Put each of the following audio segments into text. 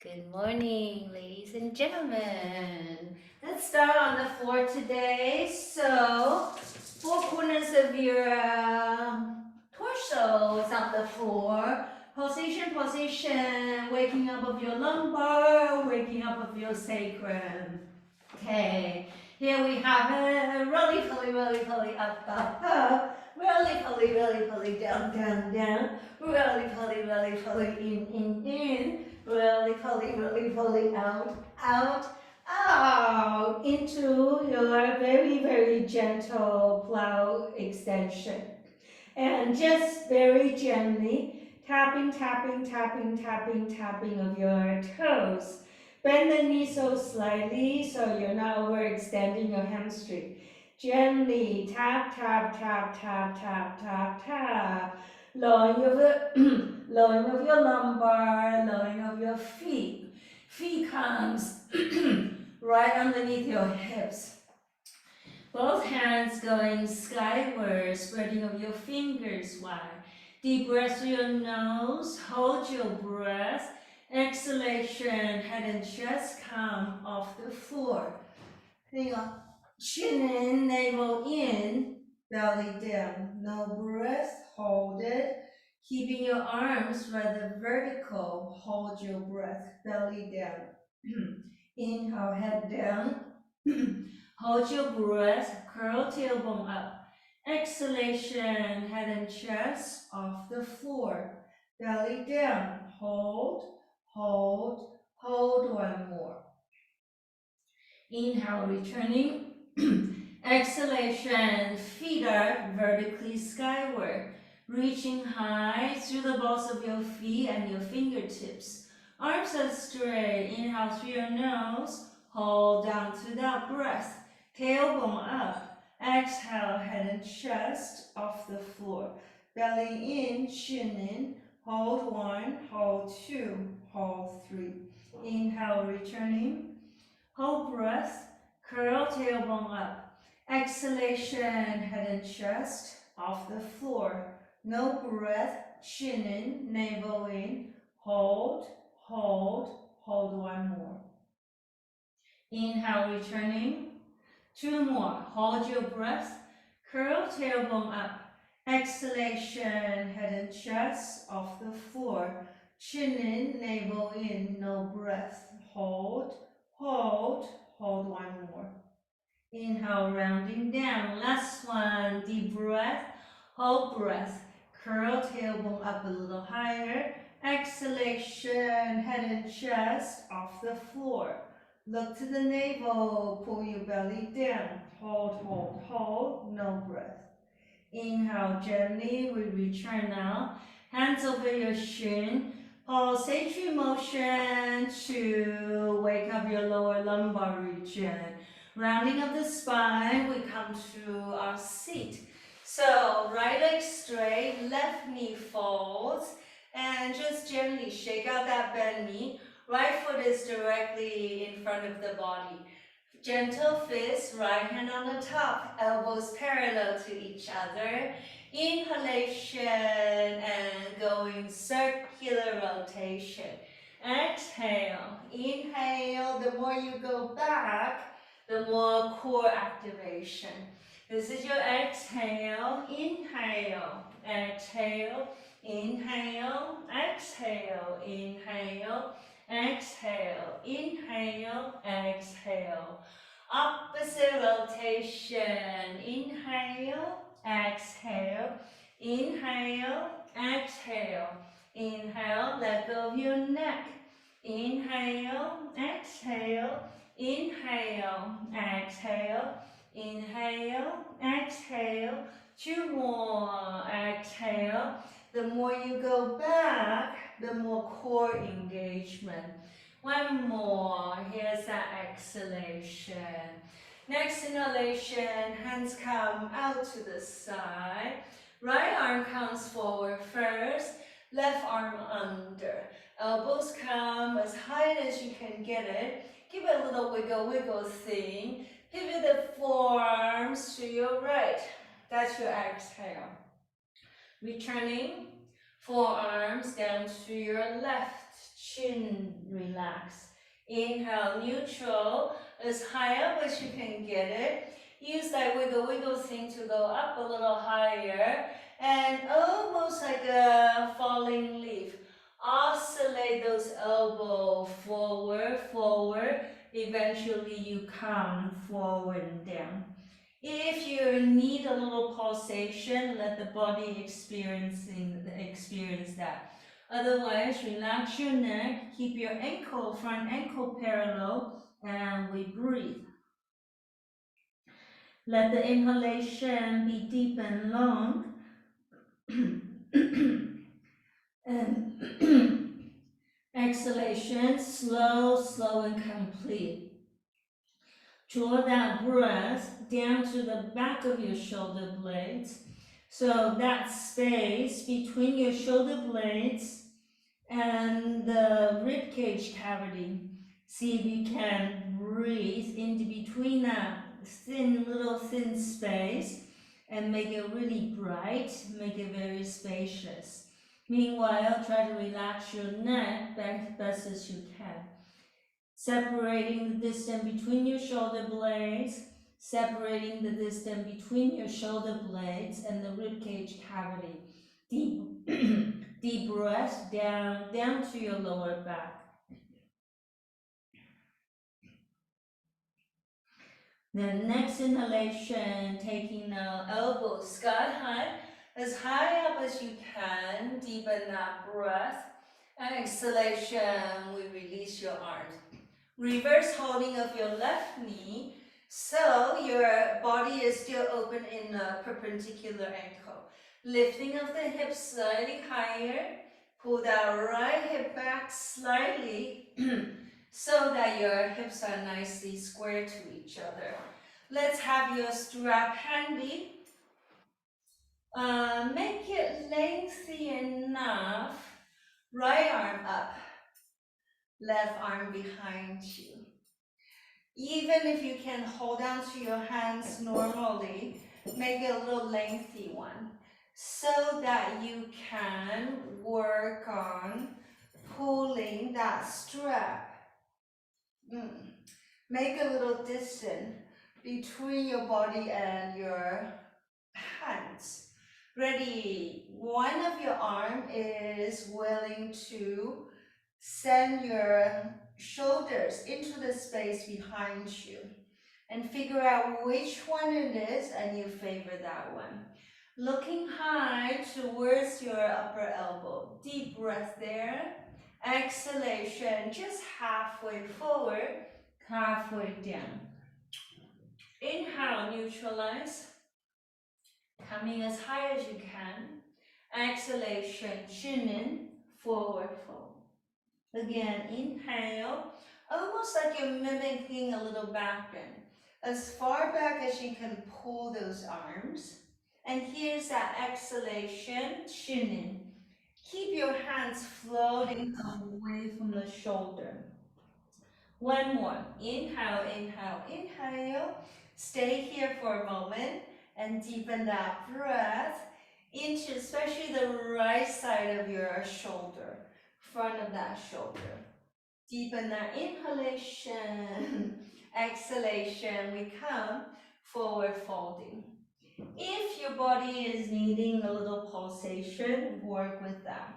Good morning, ladies and gentlemen. Let's start on the floor today. So, four corners of your torso is on the floor. Position, waking up of your lumbar, waking up of your sacrum. Okay, here we have it. Roly up. Roly, down. Roly, in. Roly, out. Into your very gentle plow extension. And just very gently tapping of your toes. Bend the knee so slightly so you're not overextending your hamstring. Gently tap. Lowering of lowering of your lumbar, lowering of your feet. Feet comes right underneath your hips. Both hands going skyward, spreading of your fingers wide. Deep breath through your nose, hold your breath. Exhalation, head and chest come off the floor. Chin in, navel in, belly down. No breath, hold it. Keeping your arms rather vertical, hold your breath, belly down. Inhale, head down. Hold your breath, curl tailbone up. Exhalation, head and chest off the floor. Belly down, hold. One more. Inhale, returning. Exhalation, feet are vertically skyward. Reaching high through the balls of your feet and your fingertips. Arms are straight. Inhale through your nose. Hold down to that breath. Tailbone up. Exhale, head and chest off the floor. Belly in, chin in. Hold one, hold two, hold three. Inhale, returning. Hold breath. Curl tailbone up. Exhalation, head and chest off the floor. No breath. Chin in, navel in. Hold one more. Inhale, returning. Two more. Hold your breath. Curl tailbone up. Exhalation, head and chest off the floor. Chin in, navel in. No breath. Hold one more. Inhale, rounding down. Last one. Deep breath. Hold breath. Curl tailbone up a little higher. Exhalation, head and chest off the floor. Look to the navel, pull your belly down. Hold, no breath. Inhale gently, we return now. Hands over your shin. Pulsatory motion to wake up your lower lumbar region. Rounding of the spine, we come to our seat. So right leg straight, left knee folds, and just gently shake out that bent knee. Right foot is directly in front of the body. Gentle fist, right hand on the top, elbows parallel to each other. Inhalation and going circular rotation. Exhale, inhale. The more you go back, the more core activation. This is your exhale, inhale, exhale, inhale, exhale, inhale, exhale, inhale, exhale. Opposite rotation. Inhale, exhale, inhale, exhale. Inhale, let go of your neck. Inhale, exhale, inhale, exhale, inhale, exhale. Two more, exhale. The more you go back, the more core engagement. One more. Here's that exhalation. Next inhalation, hands come out to the side. Right arm comes forward first. Left arm under. Elbows come as high as you can get it. Give it a little wiggle thing. Pivot the forearms to your right. That's your exhale. Returning. Forearms down to your left. Chin relax. Inhale, neutral, as high up as you can get it. Use that wiggle thing to go up a little higher, and almost like a falling leaf. Oscillate those elbows forward. Eventually you come forward and down. If you need a little pulsation, let the body experience that. Otherwise, relax your neck, keep your front ankle parallel, and we breathe. Let the inhalation be deep and long. And exhalation, slow and complete. Draw that breath down to the back of your shoulder blades. So that space between your shoulder blades and the rib cage cavity. See if you can breathe into between that little thin space and make it really bright, make it very spacious. Meanwhile, try to relax your neck best as you can. Separating the distance between your shoulder blades, separating the distance between your shoulder blades and the rib cage cavity. Deep, deep breath down to your lower back. Then next inhalation, taking the elbows sky high up as you can. Deepen that breath. Exhalation, we release your arms. Reverse holding of your left knee, so your body is still open in a perpendicular ankle. Lifting of the hips slightly higher, pull that right hip back slightly so that your hips are nicely square to each other. Let's have your strap handy. Make it lengthy enough. Right arm up, left arm behind you. Even if you can hold on to your hands normally, make it a little lengthy one so that you can work on pulling that strap. Make a little distance between your body and your hands. Ready? One of your arm is willing to send your shoulders into the space behind you and figure out which one it is and you favor that one. Looking high towards your upper elbow. Deep breath there. Exhalation, just halfway forward, halfway down. Inhale, neutralize. Coming as high as you can. Exhalation, chin in, forward fold. Again, inhale, almost like you're mimicking a little back bend. As far back as you can pull those arms. And here's that exhalation, chin in. Keep your hands floating away from the shoulder. One more. Inhale, inhale, inhale. Stay here for a moment and deepen that breath into especially the right side of your shoulder, front of that shoulder. Deepen that inhalation, exhalation. We come forward folding. If your body is needing a little pulsation, work with that.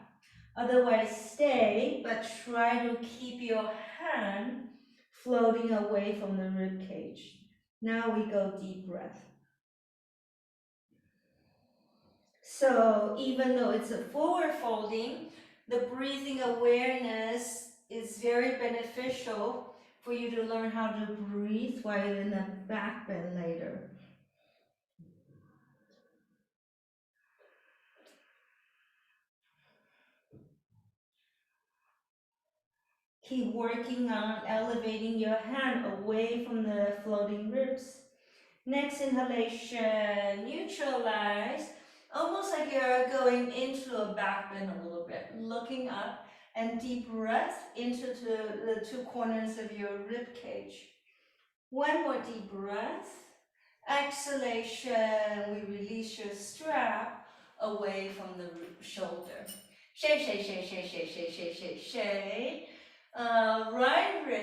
Otherwise, stay, but try to keep your hand floating away from the rib cage. Now we go deep breath. So even though it's a forward folding, the breathing awareness is very beneficial for you to learn how to breathe while you're in a back bend later. Keep working on elevating your hand away from the floating ribs. Next inhalation, neutralize, almost like you're going into a back bend a little bit, looking up, and deep breath into the two corners of your rib cage. One more deep breath. Exhalation, we release your strap away from the shoulder. Shake, shake, shake, shake, shake, shake, shake, shake, shake.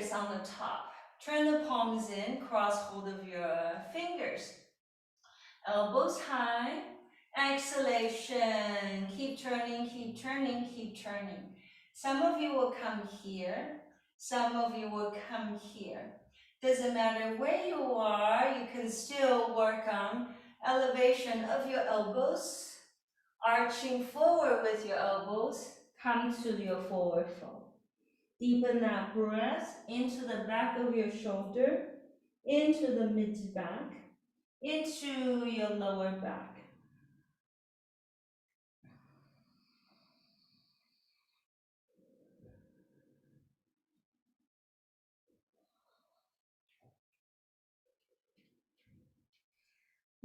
fingers on the top. Turn the palms in, cross hold of your fingers. Elbows high. Exhalation. Keep turning, keep turning, keep turning. Some of you will come here. Some of you will come here. Doesn't matter where you are, you can still work on elevation of your elbows. Arching forward with your elbows. Come to your forward fold. Deepen that breath into the back of your shoulder, into the mid-back, into your lower back.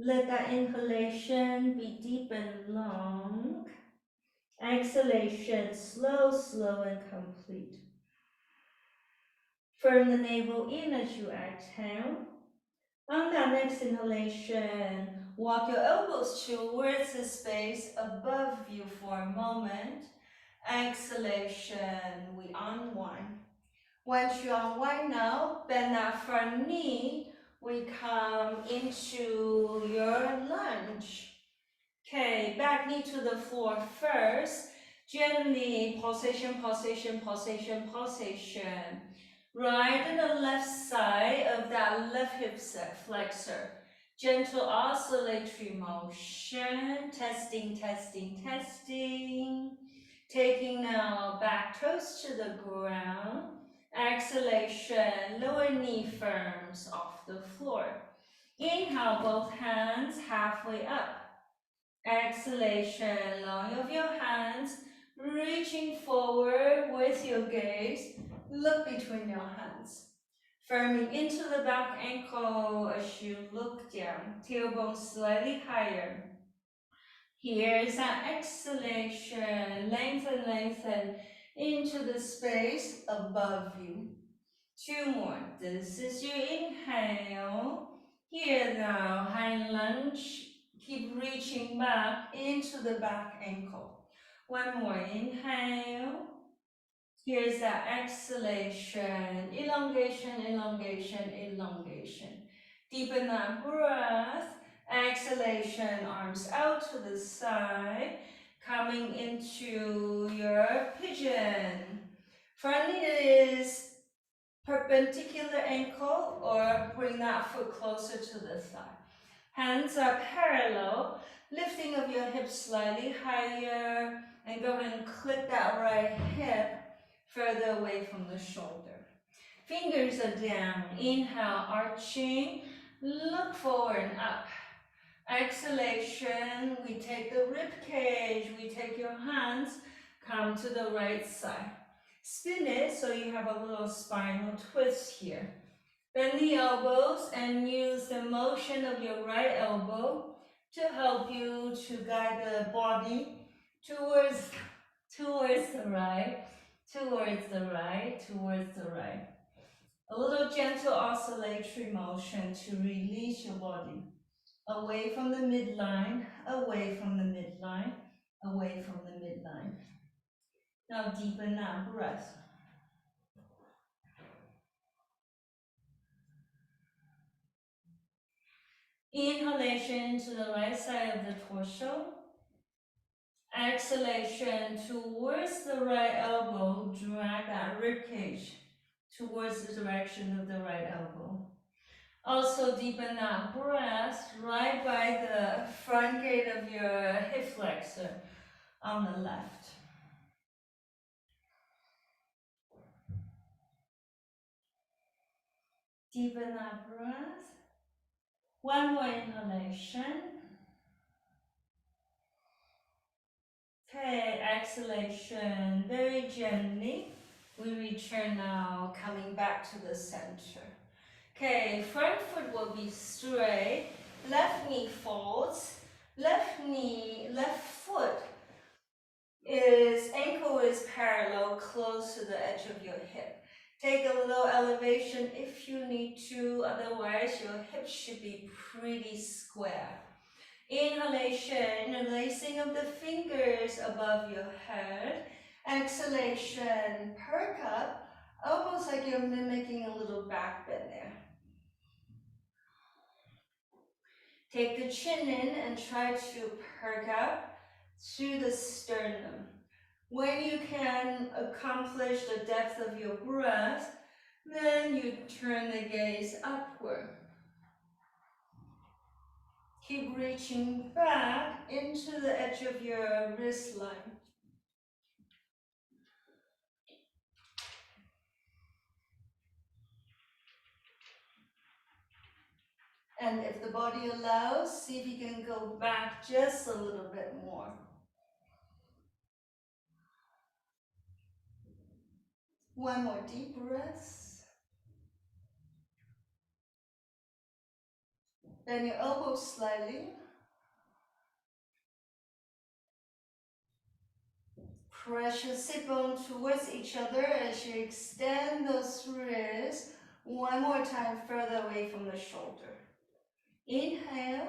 Let that inhalation be deep and long. Exhalation, slow, slow and complete. Firm the navel in as you exhale. On that next inhalation, walk your elbows towards the space above you for a moment. Exhalation, we unwind. Once you unwind now, bend that front knee. We come into your lunge. Okay, back knee to the floor first. Gently, pulsation, pulsation, pulsation, pulsation. Right on the left side of that left hip flexor. Gentle oscillatory motion. Testing, testing, testing. Taking now back toes to the ground. Exhalation, lower knee firms off the floor. Inhale, both hands halfway up. Exhalation, long of your hands, reaching forward with your gaze. Look between your hands. Firming into the back ankle as you look down. Tailbone slightly higher. Here's that exhalation. Lengthen, lengthen into the space above you. Two more. This is your inhale. Here now, high lunge. Keep reaching back into the back ankle. One more. Inhale. Here's that exhalation. Elongation, elongation, elongation. Deepen that breath. Exhalation, arms out to the side. Coming into your pigeon. Front knee is perpendicular ankle or bring that foot closer to the thigh. Hands are parallel, lifting of your hips slightly higher and go ahead and click that right hip further away from the shoulder. Fingers are down, inhale, arching, look forward and up. Exhalation, we take the rib cage, we take your hands, come to the right side. Spin it so you have a little spinal twist here. Bend the elbows and use the motion of your right elbow to help you to guide the body towards the right, towards the right, towards the right. A little gentle oscillatory motion to release your body. Away from the midline, away from the midline, away from the midline. Now deepen that breath. Inhalation to the right side of the torso. Exhalation towards the right elbow. Drag that ribcage towards the direction of the right elbow. Also deepen that breath right by the front gate of your hip flexor on the left. Deepen that breath. One more inhalation. Okay, exhalation. Very gently, we return now, coming back to the center. Okay, front foot will be straight. Left knee folds. Left foot ankle is parallel, close to the edge of your hip. Take a little elevation if you need to, otherwise your hips should be pretty square. Inhalation, releasing of the fingers above your head. Exhalation, perk up, almost like you're mimicking a little back bend there. Take the chin in and try to perk up through the sternum. When you can accomplish the depth of your breath, then you turn the gaze upward. Keep reaching back into the edge of your wrist line. And if the body allows, see if you can go back just a little bit more. One more deep breath. Bend your elbows slightly. Press your sit bone towards each other as you extend those wrists one more time further away from the shoulder. Inhale.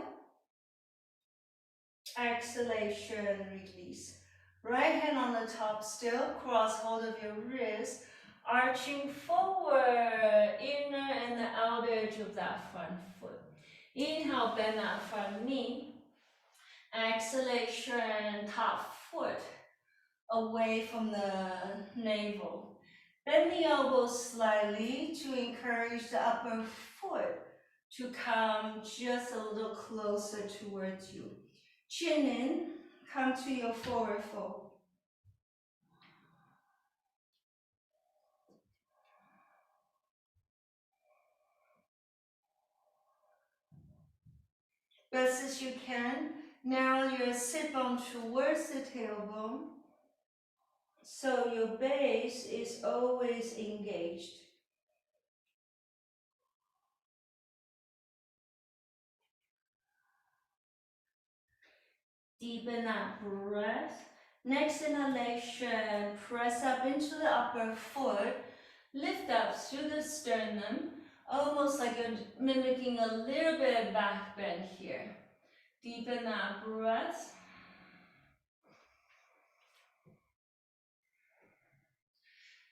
Exhalation, release. Right hand on the top still, cross hold of your wrist, arching forward, inner and the outer edge of that front foot. Inhale, bend that front knee. Exhalation, top foot away from the navel. Bend the elbows slightly to encourage the upper foot to come just a little closer towards you. Chin in, come to your forward fold. Best as you can, narrow your sit bone towards the tailbone, so your base is always engaged. Deepen that breath. Next inhalation, press up into the upper foot, lift up through the sternum, almost like you're mimicking a little bit of back bend here. Deepen that breath.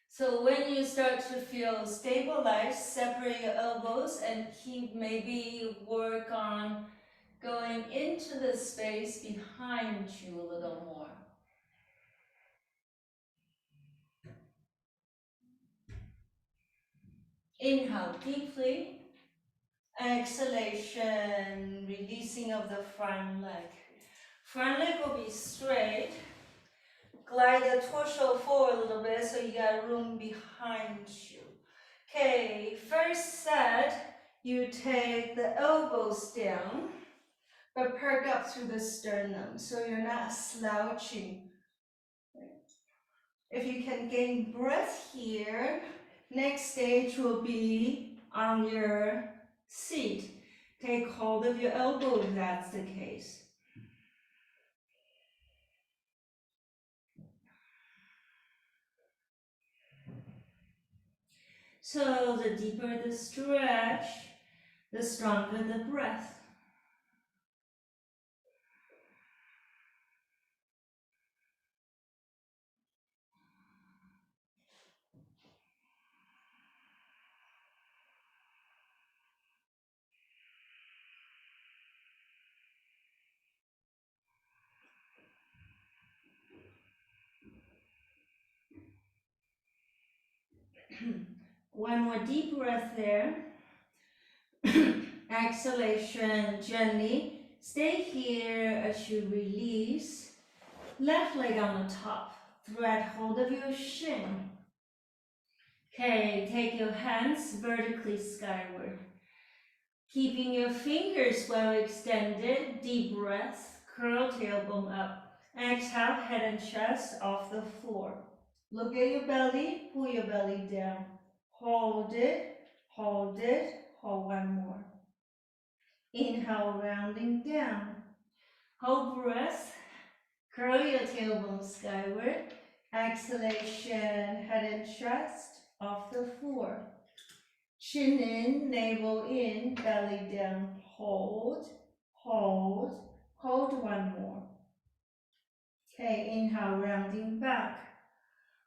So when you start to feel stabilized, separate your elbows and maybe work on going into the space behind you a little more. Inhale deeply. Exhalation, releasing of the front leg. Front leg will be straight. Glide the torso forward a little bit so you got room behind you. Okay, first set, you take the elbows down, but perk up through the sternum so you're not slouching. If you can gain breath here, next stage will be on your seat. Take hold of your elbow if that's the case. So the deeper the stretch, the stronger the breath. One more deep breath there. Exhalation, gently. Stay here as you release. Left leg on the top. Thread hold of your shin. Okay, take your hands vertically skyward. Keeping your fingers well extended, deep breath, curl tailbone up. Exhale, head and chest off the floor. Look at your belly, pull your belly down. Hold it, hold it, hold one more. Inhale, rounding down. Hold breath, curl your tailbone skyward. Exhalation, head and chest off the floor. Chin in, navel in, belly down. Hold, hold, hold one more. Okay, inhale, rounding back.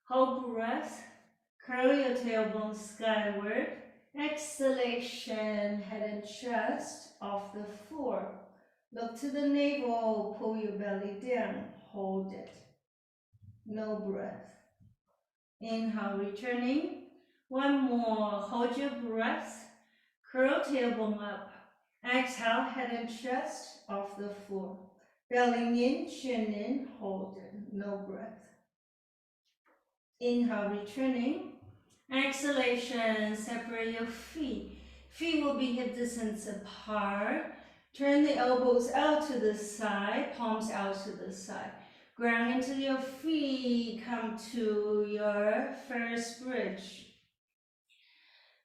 Hold breath, Curl your tailbone skyward. Exhalation, head and chest off the floor. Look to the navel, pull your belly down, hold it. No breath. Inhale, returning. One more, hold your breath. Curl tailbone up. Exhale, head and chest off the floor. Belly in, chin in, hold it. No breath. Inhale, returning. Exhalation, separate your feet. Feet will be hip distance apart. Turn the elbows out to the side, palms out to the side. Ground into your feet, come to your first bridge.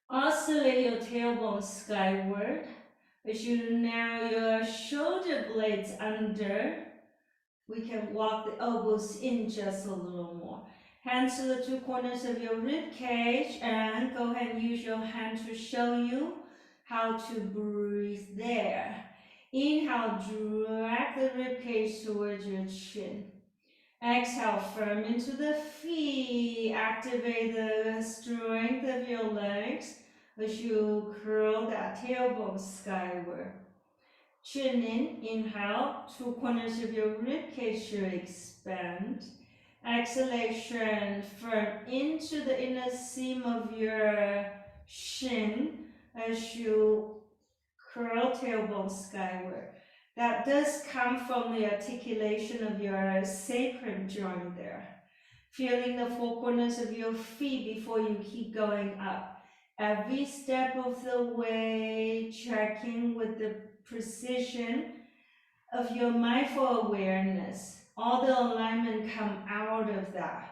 Oscillate your tailbone skyward. As you narrow your shoulder blades under, we can walk the elbows in just a little more. Hands to the two corners of your rib cage, and go ahead and use your hand to show you how to breathe there. Inhale, drag the rib cage towards your chin. Exhale, firm into the feet. Activate the strength of your legs as you curl that tailbone skyward. Chin in, inhale, two corners of your rib cage should expand. Exhalation, firm into the inner seam of your shin as you curl tailbone skyward. That does come from the articulation of your sacrum joint there. Feeling the four corners of your feet before you keep going up. Every step of the way, checking with the precision of your mindful awareness. All the alignment come out of that.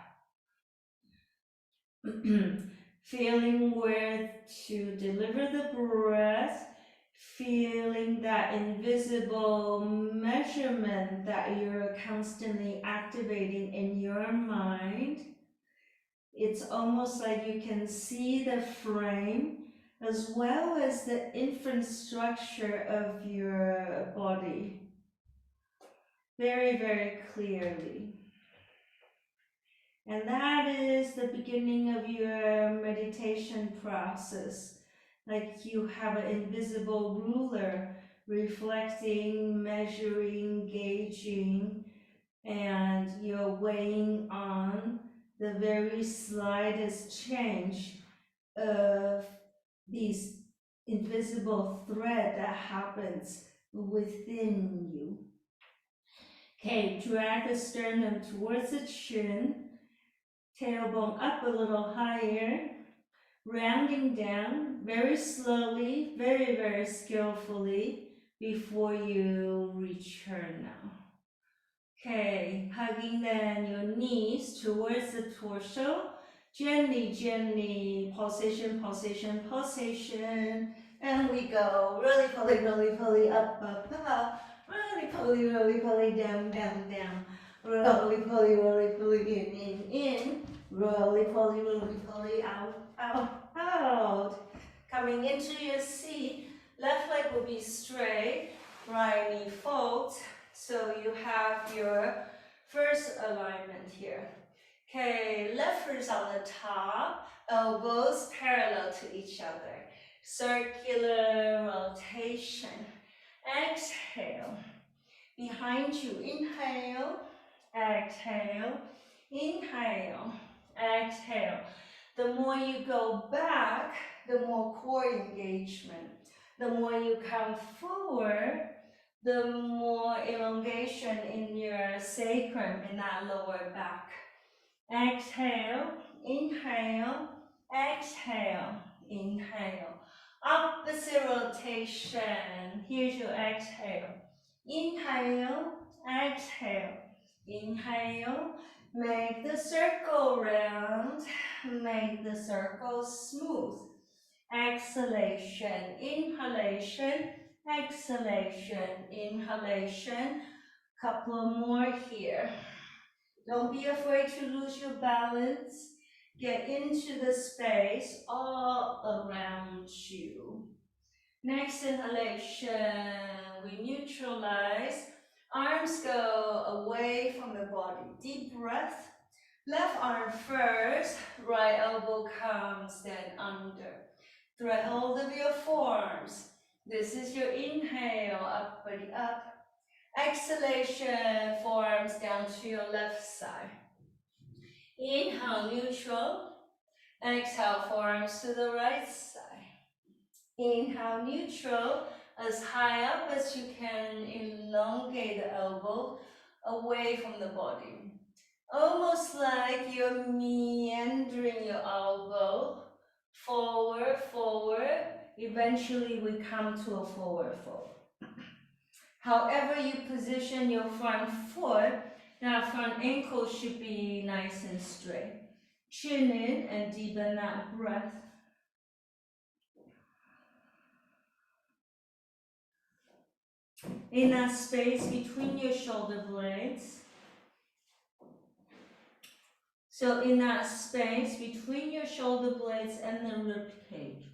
Feeling where to deliver the breath, feeling that invisible measurement that you're constantly activating in your mind. It's almost like you can see the frame as well as the infrastructure of your body very, very clearly. And that is the beginning of your meditation process. Like you have an invisible ruler reflecting, measuring, gauging, and you're weighing on the very slightest change of these invisible thread that happens within you. Okay, drag the sternum towards the chin, tailbone up a little higher, rounding down very slowly, very, very skillfully before you return now. Okay, hugging then your knees towards the torso, gently, gently, pulsation, pulsation, pulsation, and we go really pulley, up, up, up, really pulley, down, down, down, really pulley, in, really pulley, out. Coming into your seat, left leg will be straight, right knee folds. So you have your first alignment here. Okay, left foot is on the top, elbows parallel to each other. Circular rotation. Exhale. Behind you, inhale, exhale, inhale, exhale. The more you go back, the more core engagement. The more you come forward, the more elongation in your sacrum, in that lower back. Exhale, inhale, exhale, inhale. Opposite rotation. Here's your exhale. Inhale, exhale, inhale. Make the circle round, make the circle smooth. Exhalation, inhalation, exhalation, inhalation. Couple more here. Don't be afraid to lose your balance. Get into the space all around you. Next inhalation, we neutralize. Arms go away from the body. Deep breath. Left arm first, right elbow comes then under. Thread hold of your forearms. This is your inhale, up, body up. Exhalation, forearms down to your left side. Inhale, neutral. Exhale, forearms to the right side. Inhale, neutral. As high up as you can, elongate the elbow away from the body. Almost like you're meandering your elbow forward, forward. Eventually we come to a forward fold. However you position your front foot, that front ankle should be nice and straight. Chin in and deepen that breath. In that space between your shoulder blades. So in that space between your shoulder blades and the rib cage.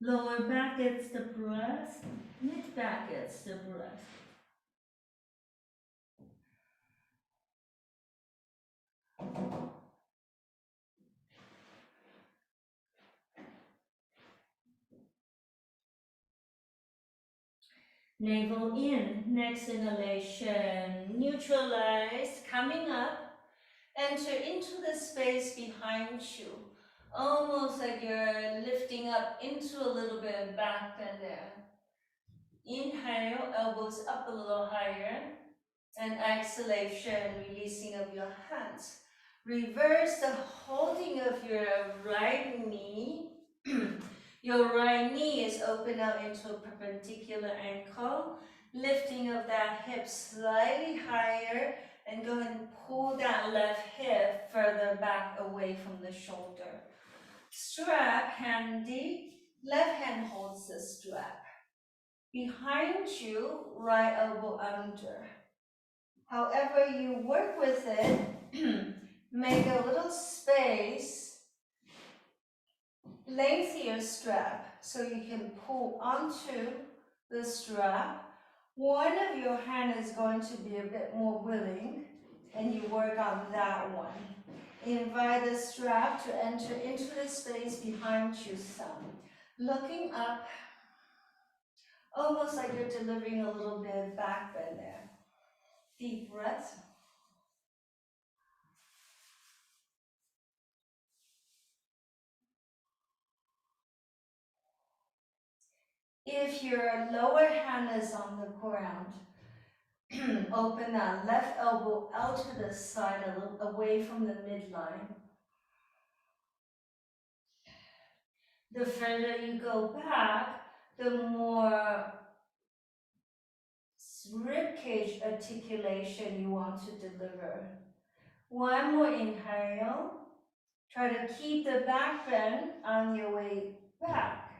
Lower back gets the breath, mid back gets the breath. Navel in, next inhalation, neutralize, coming up, enter into the space behind you. Almost like you're lifting up into a little bit of back bend there. Inhale, elbows up a little higher, and exhalation, releasing of your hands. Reverse the holding of your right knee. Your right knee is open out into a perpendicular ankle, lifting of that hip slightly higher, and go and pull that left hip further back away from the shoulder. Strap handy, left hand holds the strap. Behind you, right elbow under. However you work with it, make a little space, lengthen your strap so you can pull onto the strap. One of your hand is going to be a bit more willing, and you work on that one. Invite the strap to enter into the space behind you some. Looking up, almost like you're delivering a little bit of back bend there. Deep breath. If your lower hand is on the ground, open that left elbow out to the side a little away from the midline. The further you go back, the more ribcage articulation you want to deliver. One more inhale. Try to keep the back bend on your way back,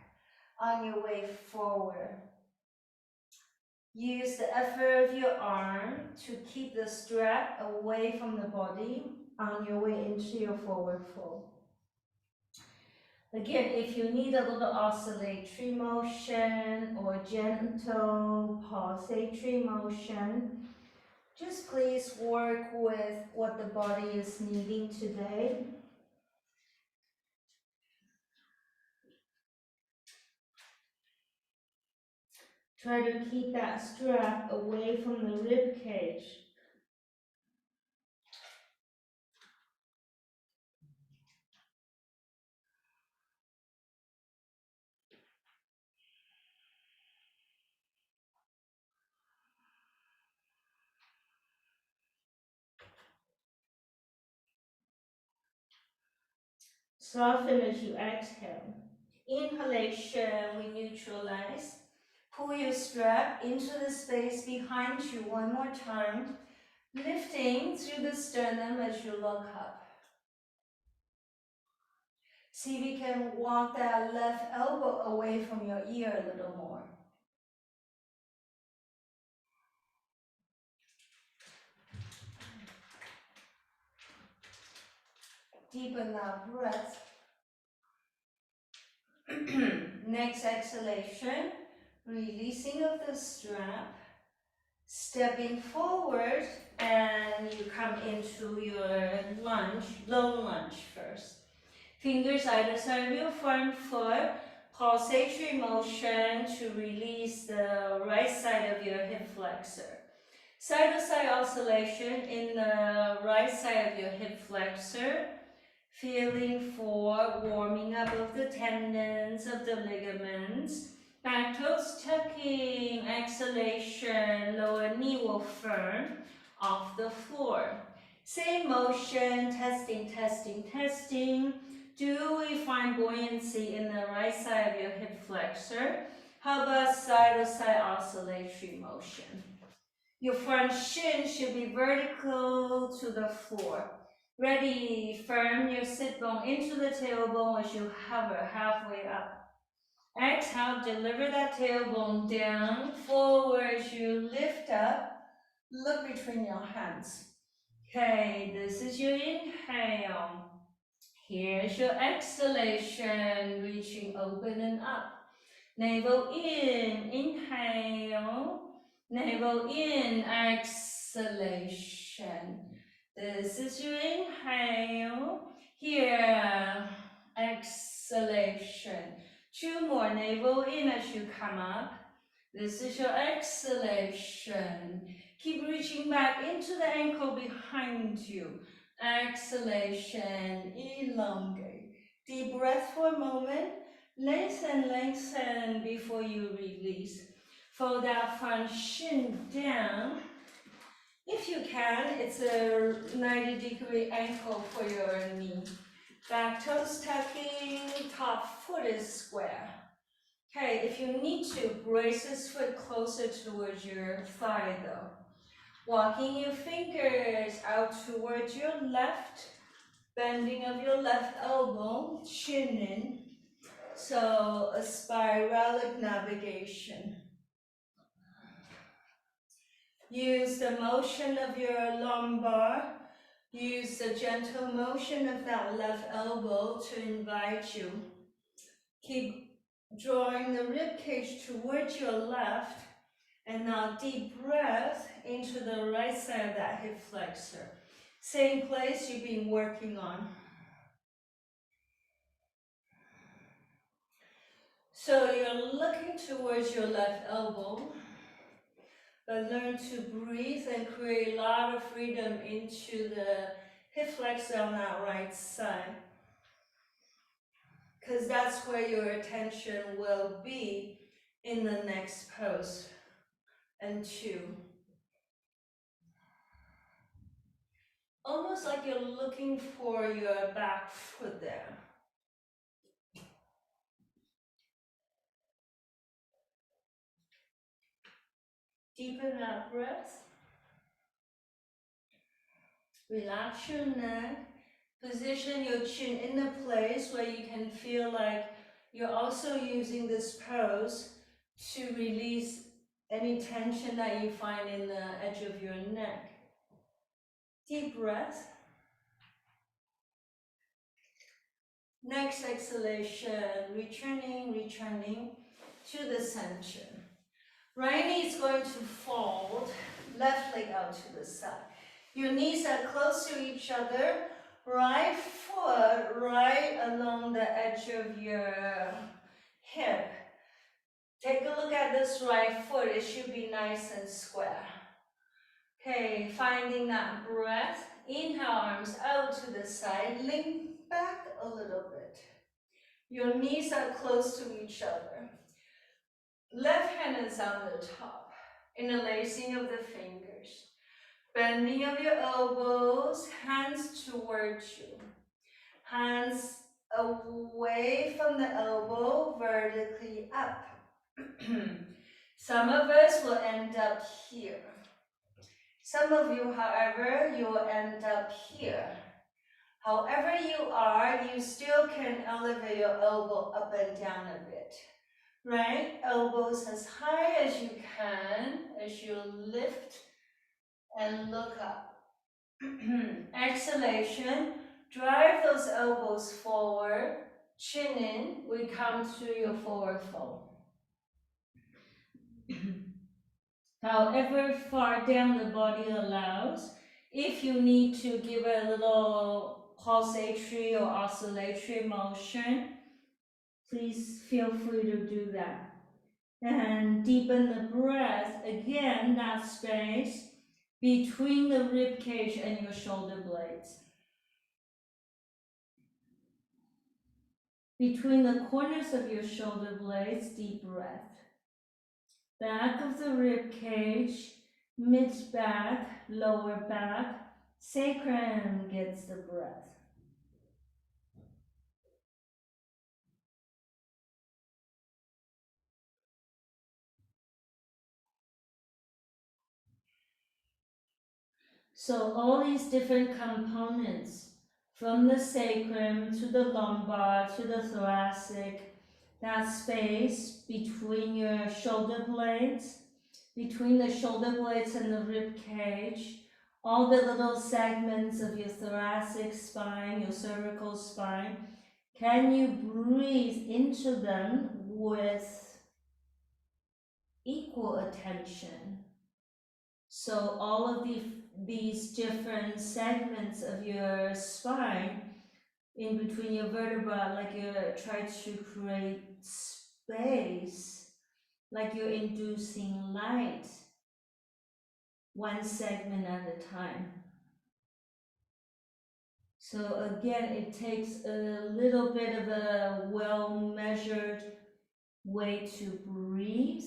on your way forward. Use the effort of your arm to keep the strap away from the body on your way into your forward fold. Again, if you need a little oscillatory motion or gentle pulsatory motion, just please work with what the body is needing today. Try to keep that strap away from the rib cage. Soften as you exhale. Inhalation, we neutralize. Pull your strap into the space behind you one more time, lifting through the sternum as you look up. See if you can walk that left elbow away from your ear a little more. Deepen that breath. Next exhalation, releasing of the strap, stepping forward, and you come into your lunge, low lunge first. Fingers either side of your front foot, pulsatory motion to release the right side of your hip flexor. Side to side oscillation in the right side of your hip flexor, feeling for warming up of the tendons, of the ligaments. Back toes tucking, exhalation, lower knee will firm off the floor. Same motion, testing, testing, testing. Do we find buoyancy in the right side of your hip flexor? How about side to side oscillatory motion? Your front shin should be vertical to the floor. Ready, firm your sit bone into the tailbone as you hover halfway up. Exhale, deliver that tailbone down, forward as you lift up. Look between your hands. Okay, this is your inhale. Here's your exhalation, reaching open and up. Navel in, inhale. Navel in, exhalation. This is your inhale. Here, exhalation. Two more, navel in as you come up. This is your exhalation. Keep reaching back into the ankle behind you. Exhalation, elongate. Deep breath for a moment. Lengthen, lengthen before you release. Fold that front shin down. If you can, it's a 90-degree ankle for your knee. Back toes tucking, top foot is square. Okay, if you need to, brace this foot closer towards your thigh though. Walking your fingers out towards your left, bending of your left elbow, chin in. So a spiralic navigation. Use the motion of your lumbar. Use the gentle motion of that left elbow to invite you. Keep drawing the rib cage towards your left. And now deep breath into the right side of that hip flexor. Same place you've been working on. So you're looking towards your left elbow, but learn to breathe and create a lot of freedom into the hip flexor on that right side. Because that's where your attention will be in the next pose. And two. Almost like you're looking for your back foot there. Deepen that breath. Relax your neck. Position your chin in a place where you can feel like you're also using this pose to release any tension that you find in the edge of your neck. Deep breath. Next exhalation, returning to the center. Right knee is going to fold, left leg out to the side. Your knees are close to each other. Right foot right along the edge of your hip. Take a look at this right foot. It should be nice and square. Okay, finding that breath. Inhale, arms out to the side. Lean back a little bit. Your knees are close to each other. Left hand is on the top. Interlacing of the fingers. Bending of your elbows, hands towards you. Hands away from the elbow, vertically up. Some of us will end up here. Some of you, however, you will end up here. However you are, you still can elevate your elbow up and down a bit. Right? Elbows as high as you can as you lift and look up. Exhalation, drive those elbows forward. Chin in, we come to your forward fold. However far down the body allows. If you need to give a little pulsatory or oscillatory motion, please feel free to do that. And deepen the breath, again, that space between the rib cage and your shoulder blades. Between the corners of your shoulder blades, deep breath. Back of the rib cage, mid back, lower back, sacrum gets the breath. So all these different components, from the sacrum to the lumbar to the thoracic, that space between your shoulder blades, between the shoulder blades and the rib cage, all the little segments of your thoracic spine, your cervical spine, can you breathe into them with equal attention? So all of these different segments of your spine in between your vertebra, like you're trying to create space, like you're inducing light, one segment at a time. So again, it takes a little bit of a well-measured way to breathe,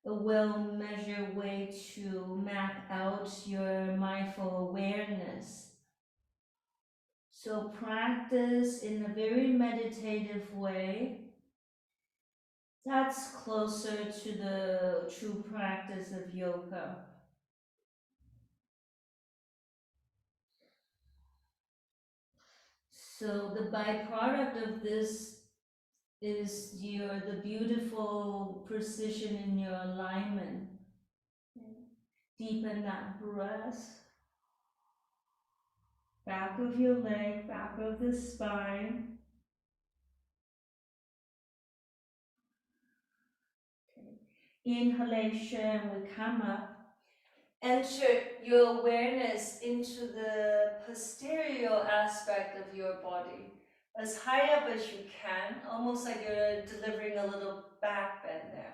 a well-measured way to map out your mindful awareness. So practice in a very meditative way. That's closer to the true practice of yoga. So the byproduct of this is the beautiful precision in your alignment. Deepen that breath. Back of your leg, back of the spine. Okay. Inhalation, we come up. Enter your awareness into the posterior aspect of your body, as high up as you can, almost like you're delivering a little back bend there.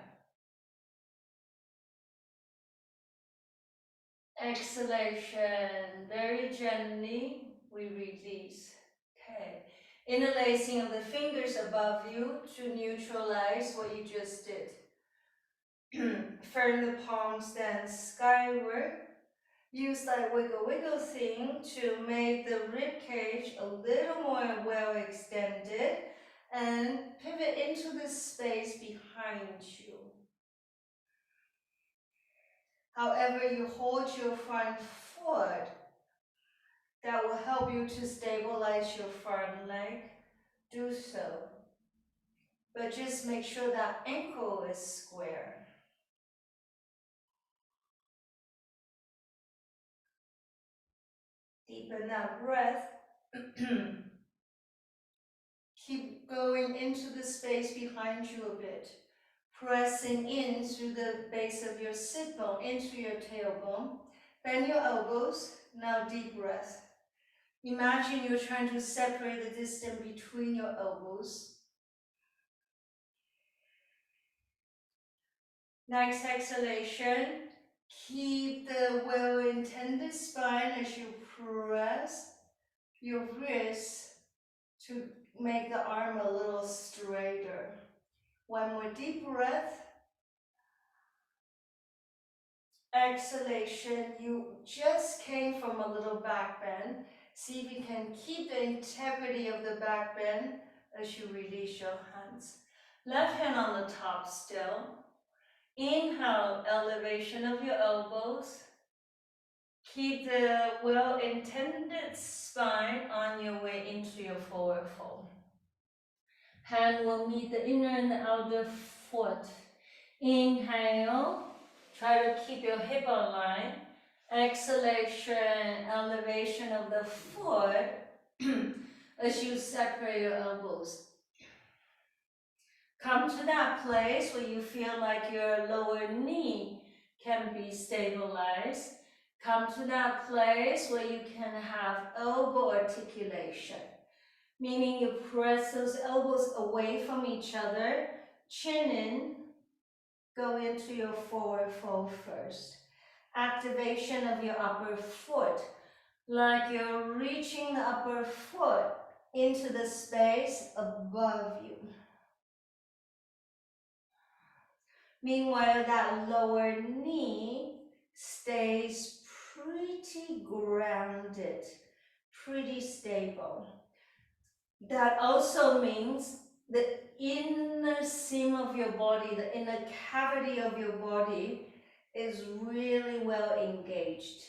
Exhalation, very gently, we release. Okay. Interlacing of the fingers above you to neutralize what you just did. Firm the palms then skyward. Use that wiggle thing to make the rib cage a little more well extended and pivot into the space behind you. However you hold your front foot, that will help you to stabilize your front leg. Do so. But just make sure that ankle is square. Deepen that breath. Keep going into the space behind you a bit. Pressing in through the base of your sit bone, into your tailbone. Bend your elbows. Now deep breath. Imagine you're trying to separate the distance between your elbows. Next exhalation. Keep the well-intended spine as you press your wrist to make the arm a little straighter. One more deep breath. Exhalation, you just came from a little back bend. See if you can keep the integrity of the back bend as you release your hands. Left hand on the top still. Inhale, elevation of your elbows. Keep the well-intended spine on your way into your forward fold. Hand will meet the inner and the outer foot. Inhale, try to keep your hip aligned. Exhalation, elevation of the foot as you separate your elbows. Come to that place where you feel like your lower knee can be stabilized. Come to that place where you can have elbow articulation, meaning you press those elbows away from each other, chin in, go into your forward fold first. Activation of your upper foot, like you're reaching the upper foot into the space above you. Meanwhile, that lower knee stays pretty grounded, pretty stable. That also means the inner seam of your body, the inner cavity of your body is really well engaged.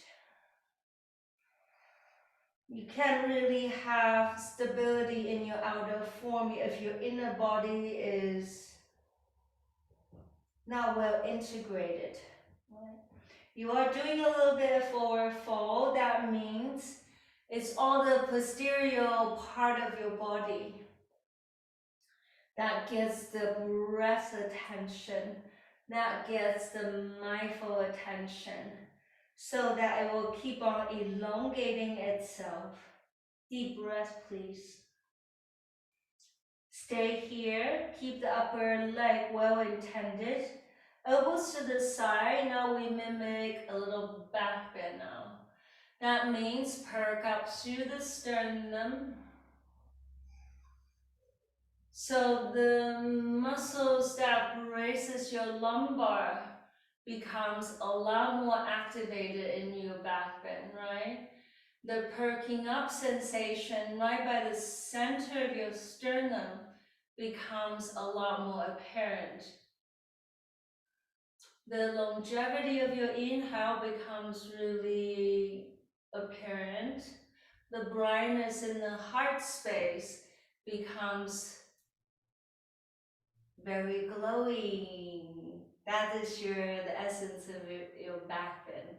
You can't really have stability in your outer form if your inner body is not well integrated. Right? You are doing a little bit of forward fold. That means it's all the posterior part of your body that gets the breath attention, that gets the mindful attention, so that it will keep on elongating itself. Deep breath, please. Stay here, keep the upper leg well intended. Elbows to the side. Now we mimic a little back bend now. That means perk up through the sternum. So the muscles that braces your lumbar becomes a lot more activated in your back bend, right? The perking up sensation right by the center of your sternum becomes a lot more apparent. The longevity of your inhale becomes really apparent. The brightness in the heart space becomes very glowing. That is the essence of your back bend.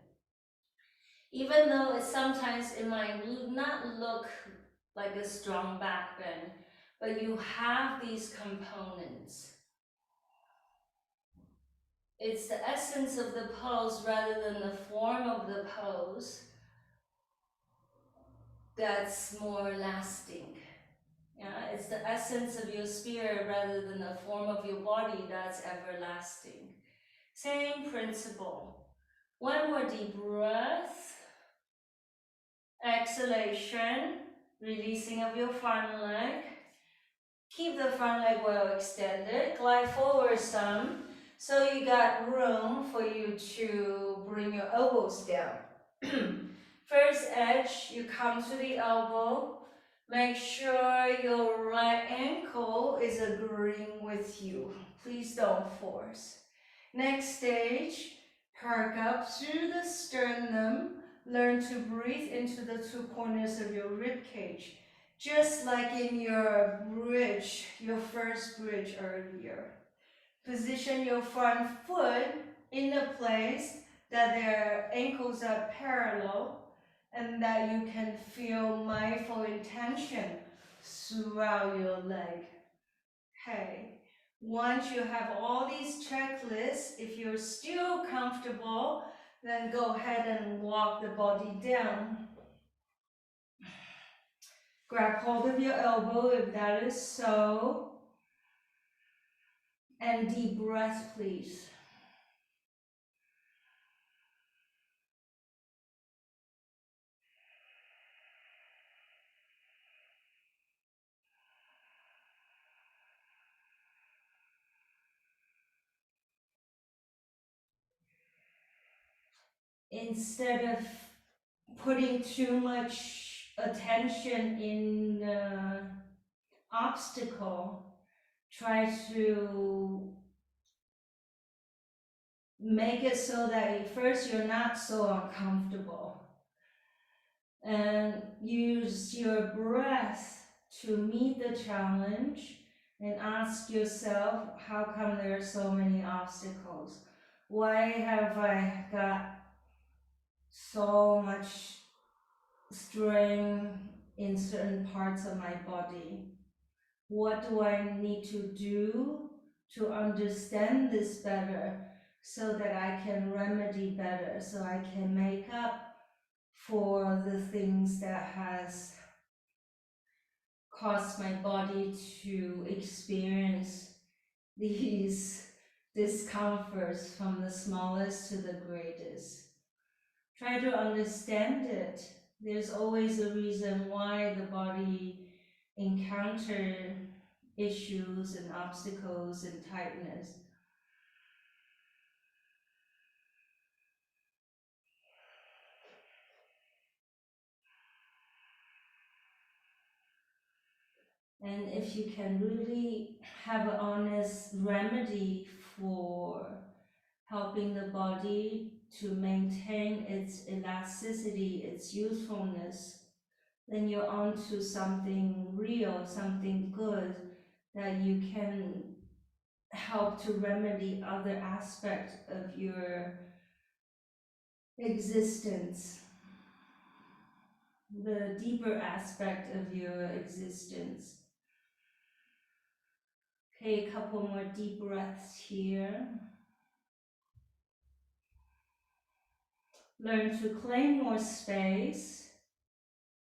Even though sometimes it might not look like a strong back bend, but you have these components. It's the essence of the pose rather than the form of the pose that's more lasting. Yeah, it's the essence of your spirit rather than the form of your body that's everlasting. Same principle. One more deep breath. Exhalation, releasing of your front leg. Keep the front leg well extended. Glide forward some, so you got room for you to bring your elbows down. First edge, you come to the elbow. Make sure your right ankle is agreeing with you. Please don't force. Next stage, perk up through the sternum. Learn to breathe into the two corners of your rib cage, just like in your bridge, your first bridge earlier. Position your front foot in a place that their ankles are parallel and that you can feel mindful intention throughout your leg. Okay. Once you have all these checklists, if you're still comfortable, then go ahead and walk the body down. Grab hold of your elbow if that is so. And deep breath, please. Instead of putting too much attention in the obstacle, try to make it so that at first you're not so uncomfortable. And use your breath to meet the challenge and ask yourself, how come there are so many obstacles? Why have I got so much strain in certain parts of my body? What do I need to do to understand this better so that I can remedy better, so I can make up for the things that has caused my body to experience these discomforts from the smallest to the greatest. Try to understand it. There's always a reason why the body encounter issues and obstacles and tightness. And if you can really have an honest remedy for helping the body to maintain its elasticity, its usefulness, then you're onto something real, something good that you can help to remedy other aspects of your existence, the deeper aspect of your existence. Okay, a couple more deep breaths here. Learn to claim more space.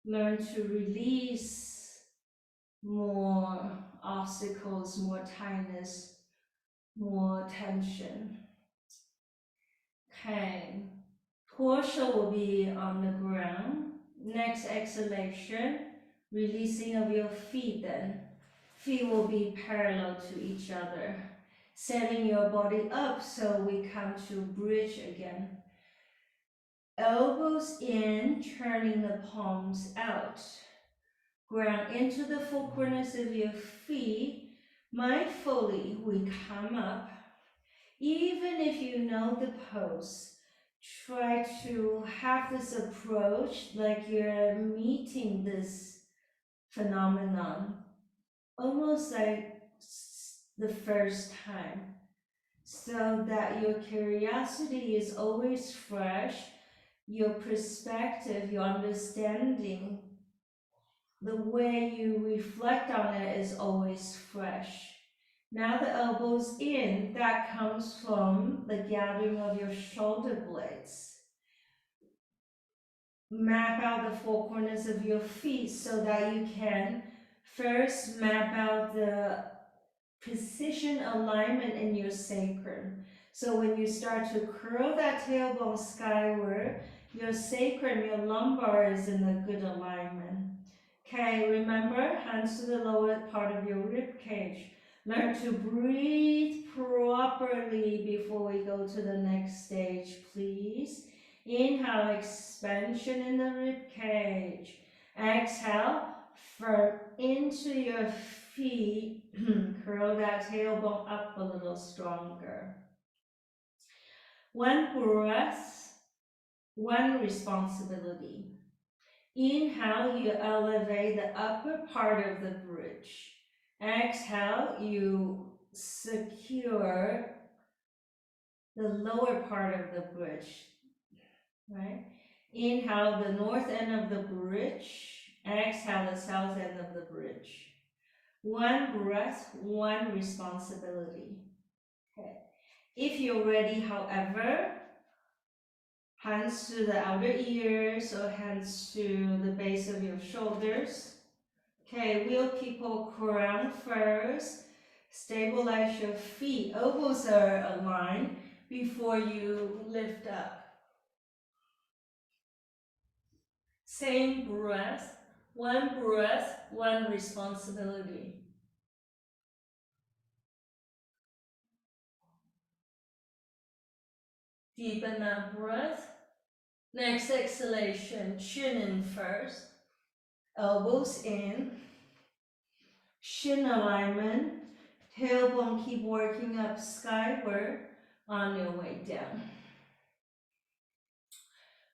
Learn to release more obstacles, more tightness, more tension. Okay, torso will be on the ground. Next exhalation, releasing of your feet then. Feet will be parallel to each other. Setting your body up so we come to bridge again. Elbows in, turning the palms out. Ground into the full corners of your feet. Mindfully, we come up. Even if you know the pose, try to have this approach like you're meeting this phenomenon, almost like the first time, so that your curiosity is always fresh, your perspective, your understanding, the way you reflect on it is always fresh. Now the elbows in, that comes from the gathering of your shoulder blades. Map out the four corners of your feet so that you can first map out the precision alignment in your sacrum. So when you start to curl that tailbone skyward, your sacrum, your lumbar is in a good alignment. Okay, remember, hands to the lower part of your rib cage. Learn to breathe properly before we go to the next stage, please. Inhale, expansion in the rib cage. Exhale, firm into your feet. Curl that tailbone up a little stronger. One breath, one responsibility. Inhale, you elevate the upper part of the bridge. Exhale, you secure the lower part of the bridge, right? Inhale the north end of the bridge. Exhale the south end of the bridge. One breath, one responsibility. Okay. If you're ready, however, hands to the outer ears or hands to the base of your shoulders. Okay, wheel people crown first. Stabilize your feet. Elbows are aligned before you lift up. Same breath, one responsibility. Deepen that breath. Next exhalation, chin in first. Elbows in. Shin alignment. Tailbone keep working up skyward on your way down.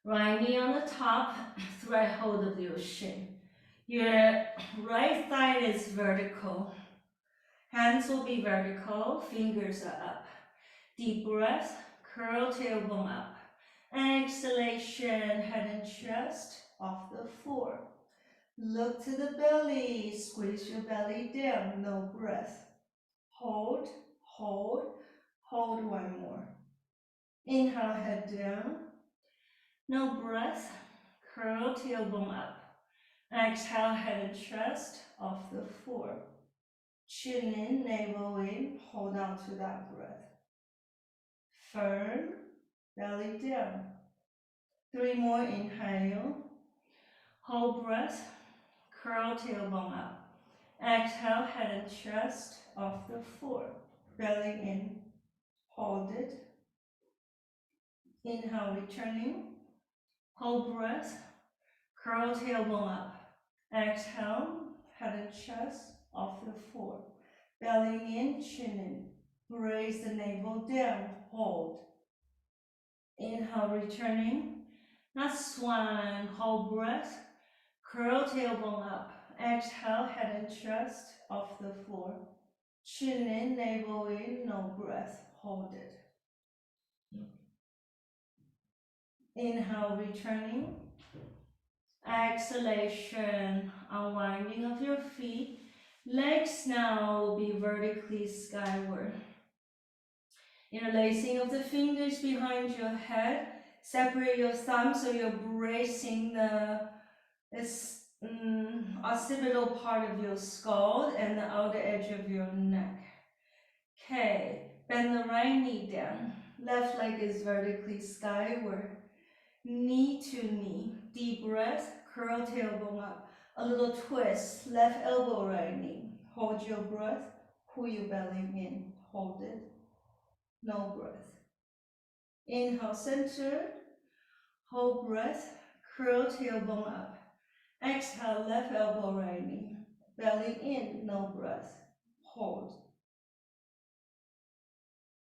Right knee on the top, thread hold of your shin. Your right thigh is vertical. Hands will be vertical, fingers are up. Deep breath, curl tailbone up. Exhalation, head and chest off the floor. Look to the belly, squeeze your belly down, no breath. Hold, hold, hold one more. Inhale, head down, no breath, curl tailbone up. Exhale, head and chest off the floor. Chin in, navel in, hold on to that breath. Firm, belly down. 3 more, inhale. Hold breath, curl tailbone up. Exhale, head and chest off the floor. Belly in, hold it. Inhale, returning. Hold breath, curl tailbone up. Exhale, head and chest off the floor. Belly in, chin in. Raise the navel down, hold. Inhale, returning. Last one, hold breath. Curl tailbone up. Exhale, head and chest off the floor. Chin in, navel in, no breath. Hold it. Inhale, returning. Exhalation, unwinding of your feet. Legs now will be vertically skyward. Interlacing of the fingers behind your head. Separate your thumbs so you're bracing the occipital part of your skull and the outer edge of your neck. Okay, bend the right knee down. Left leg is vertically skyward. Knee to knee. Deep breath, curl tailbone up. A little twist, left elbow, right knee. Hold your breath, pull your belly in. Hold it. No breath. Inhale, center. Hold breath, curl tailbone up. Exhale, left elbow, right knee. Belly in, no breath. Hold.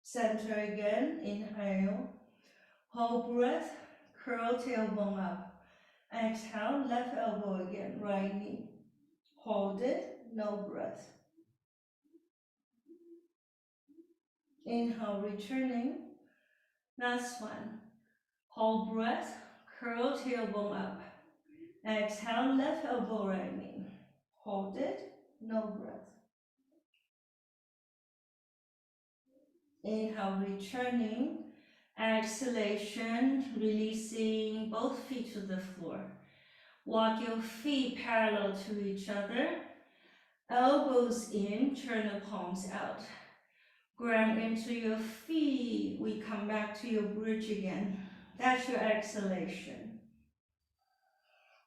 Center again, inhale. Hold breath, curl tailbone up. Exhale, left elbow again, right knee. Hold it, no breath. Inhale, returning. Last one. Hold breath, curl tailbone up. Exhale, left elbow, right knee. Hold it, no breath. Inhale, returning. Exhalation, releasing both feet to the floor. Walk your feet parallel to each other. Elbows in, turn the palms out. Ground into your feet. We come back to your bridge again. That's your exhalation.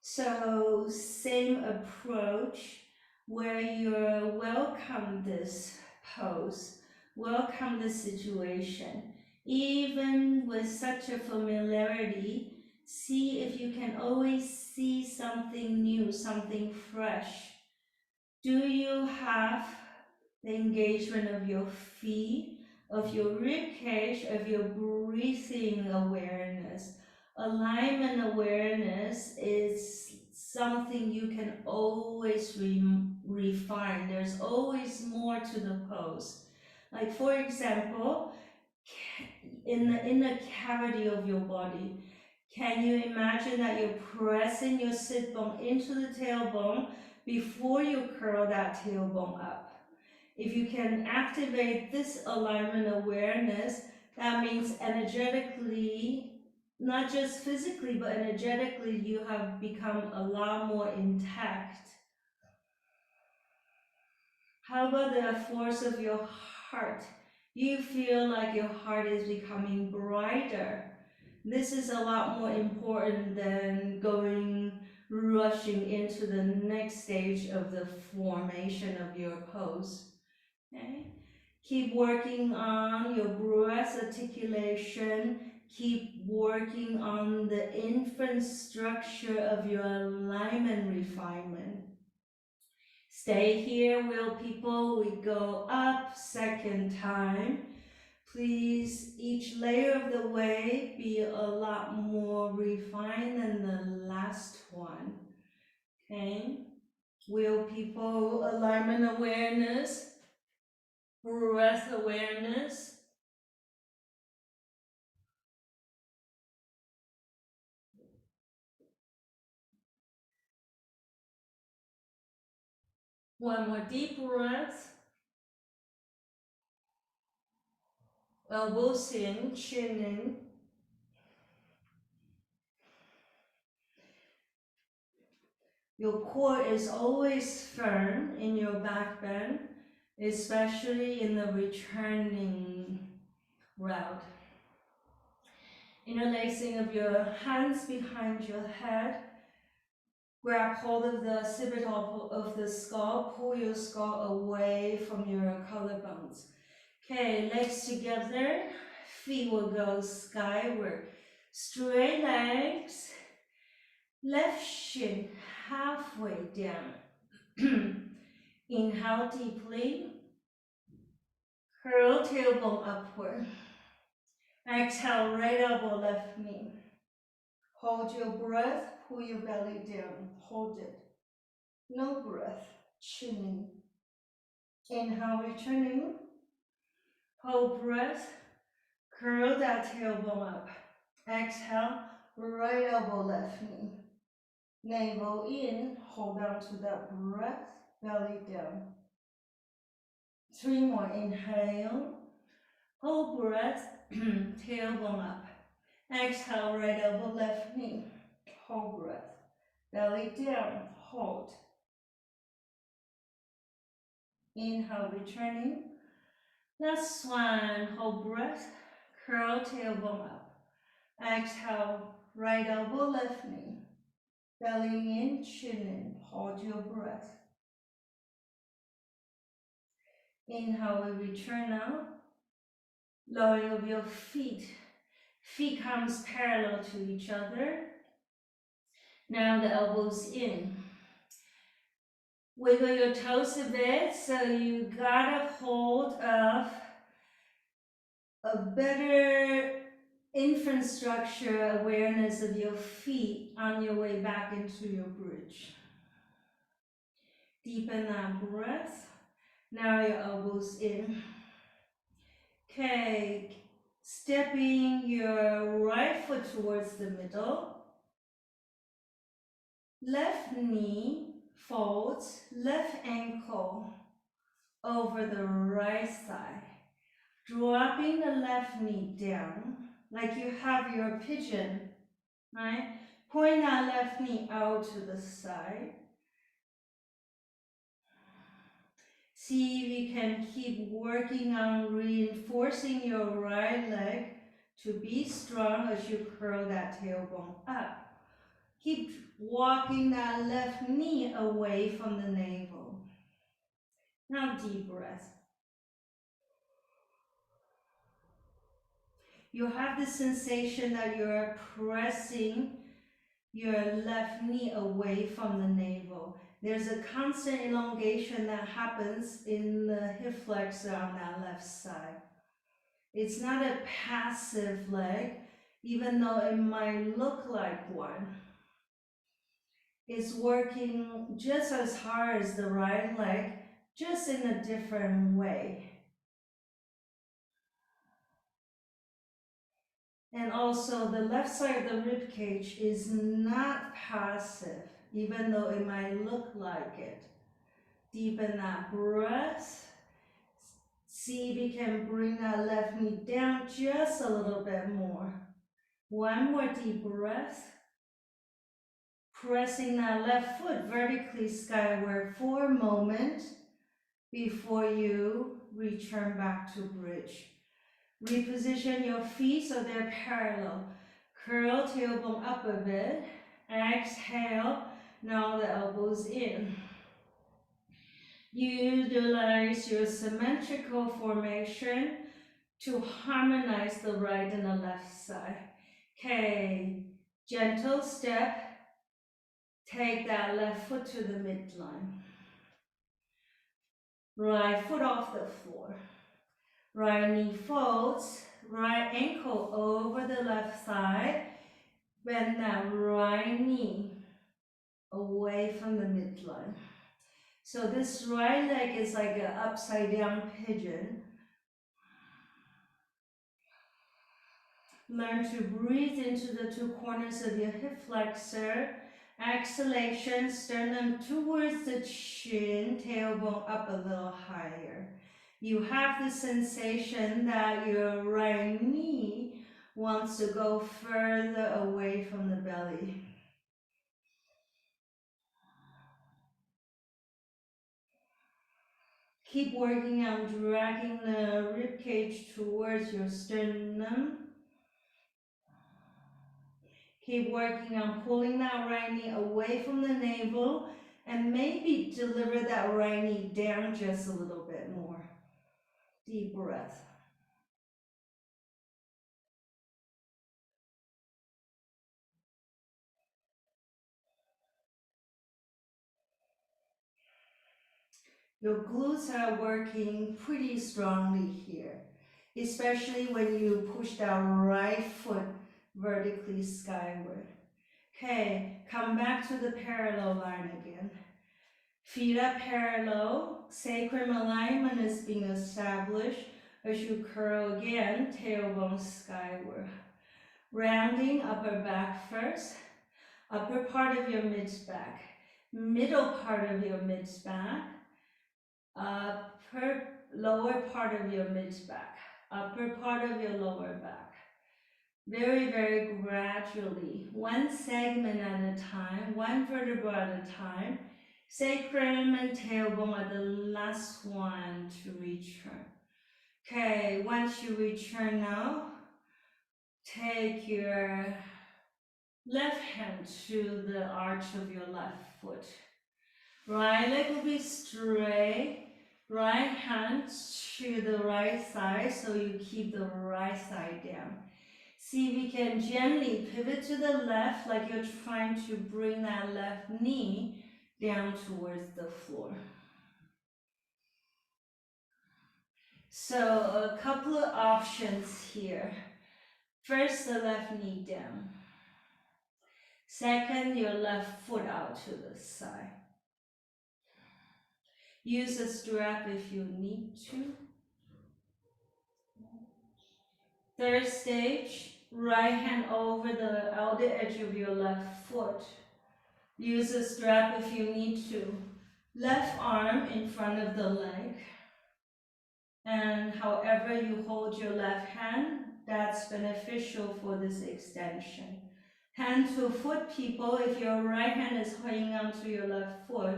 So same approach where you welcome this pose, welcome the situation. Even with such a familiarity, see if you can always see something new, something fresh. Do you have the engagement of your feet, of your rib cage, of your breathing awareness? Alignment awareness is something you can always refine. There's always more to the pose. Like for example, in the cavity of your body, can you imagine that you're pressing your sit bone into the tailbone before you curl that tailbone up? If you can activate this alignment awareness, that means energetically, not just physically, but energetically, you have become a lot more intact. How about the force of your heart? You feel like your heart is becoming brighter. This is a lot more important than rushing into the next stage of the formation of your pose. Okay? Keep working on your breath articulation. Keep working on the infant structure of your alignment refinement. Stay here, wheel people. We go up, second time. Please, each layer of the way be a lot more refined than the last one. Okay? Wheel people, alignment awareness, breath awareness. One more deep breath. elbows in, chin in. Your core is always firm in your back bend, especially in the returning route. Interlacing of your hands behind your head. Grab hold of the occipital of the skull. Pull your skull away from your collarbones. Okay, legs together. Feet will go skyward. Straight legs. Left shin halfway down. Inhale deeply. Curl tailbone upward. Exhale, right elbow, left knee. Hold your breath, pull your belly down. Hold it. No breath, chin in. Inhale, returning. Hold breath, curl that tailbone up. Exhale, right elbow, left knee. Navel in, hold on to that breath, belly down. 3 more, inhale. Hold breath, tailbone up. Exhale, right elbow, left knee. Hold breath, belly down, hold. Inhale, returning. Last one, hold breath, curl tailbone up. Exhale, right elbow, left knee. Belly in, chin in, hold your breath. Inhale, we return now. Lowering of your feet. Feet comes parallel to each other. Now the elbows in. Wiggle your toes a bit so you got a hold of a better infrastructure awareness of your feet on your way back into your bridge. Deepen that breath. Now your elbows in. Okay, stepping your right foot towards the middle. Left knee folds, left ankle over the right side. Dropping the left knee down like you have your pigeon, right? Point that left knee out to the side. See if you can keep working on reinforcing your right leg to be strong as you curl that tailbone up. Keep walking that left knee away from the navel. Now deep breath. You have the sensation that you're pressing your left knee away from the navel. There's a constant elongation that happens in the hip flexor on that left side. It's not a passive leg, even though it might look like one. It's working just as hard as the right leg, just in a different way. And also the left side of the rib cage is not passive, even though it might look like it. Deepen that breath. See if you can bring that left knee down just a little bit more. One more deep breath. Pressing that left foot vertically skyward for a moment before you return back to bridge. Reposition your feet so they're parallel. Curl tailbone up a bit. Exhale. Now the elbows in. Utilize your symmetrical formation to harmonize the right and the left side. Okay, gentle step. Take that left foot to the midline. Right foot off the floor. Right knee folds. Right ankle over the left side. Bend that right knee away from the midline. So this right leg is like an upside down pigeon. Learn to breathe into the 2 corners of your hip flexor. Exhalation, sternum towards the chin, tailbone up a little higher. You have the sensation that your right knee wants to go further away from the belly. Keep working on dragging the rib cage towards your sternum. Keep working on pulling that right knee away from the navel and maybe deliver that right knee down just a little bit more. Deep breath. Your glutes are working pretty strongly here, especially when you push that right foot vertically skyward. Okay, come back to the parallel line again. Feet are parallel, sacrum alignment is being established as you curl again, tailbone skyward. Rounding upper back first, upper part of your mid-back, middle part of your mid-back, lower part of your mid-back, upper part of your lower back. Very, very gradually, one segment at a time, one vertebra at a time. Sacrum and tailbone are the last one to return. Okay, once you return now, take your left hand to the arch of your left foot. Right leg will be straight. Right hand to the right side, so you keep the right side down. See if we can gently pivot to the left, like you're trying to bring that left knee down towards the floor. So a couple of options here. First, the left knee down. Second, your left foot out to the side. Use a strap if you need to. Third stage, right hand over the outer edge of your left foot. Use a strap if you need to. Left arm in front of the leg. And however you hold your left hand, that's beneficial for this extension. Hand to foot people, if your right hand is holding onto your left foot,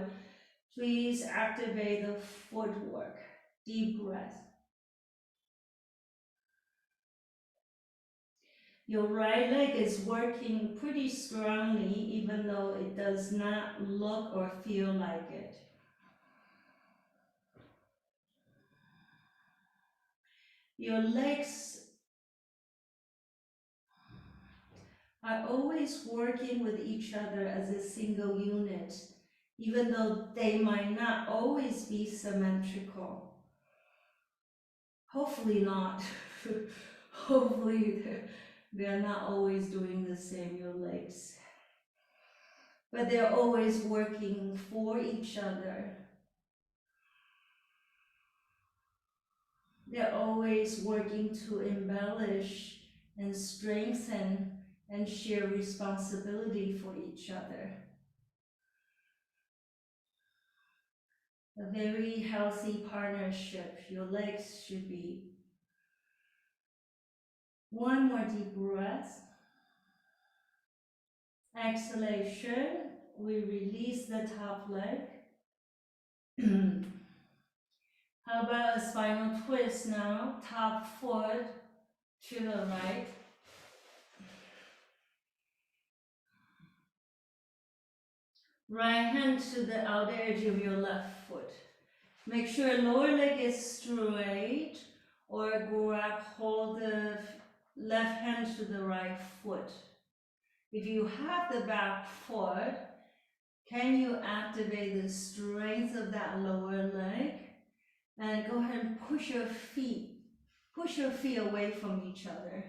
please activate the footwork. Deep breath. Your right leg is working pretty strongly, even though it does not look or feel like it. Your legs are always working with each other as a single unit, even though they might not always be symmetrical. Hopefully not. Hopefully they're not always doing the same, your legs. But they're always working for each other. They're always working to embellish and strengthen and share responsibility for each other. A very healthy partnership. Your legs should be. One more deep breath. Exhalation. We release the top leg. How about a spinal twist now? Top foot to the right. Right hand to the outer edge of your left foot. Make sure lower leg is straight, or hold the left hand to the right foot. If you have the back foot, can you activate the strength of that lower leg? And go ahead and push your feet away from each other.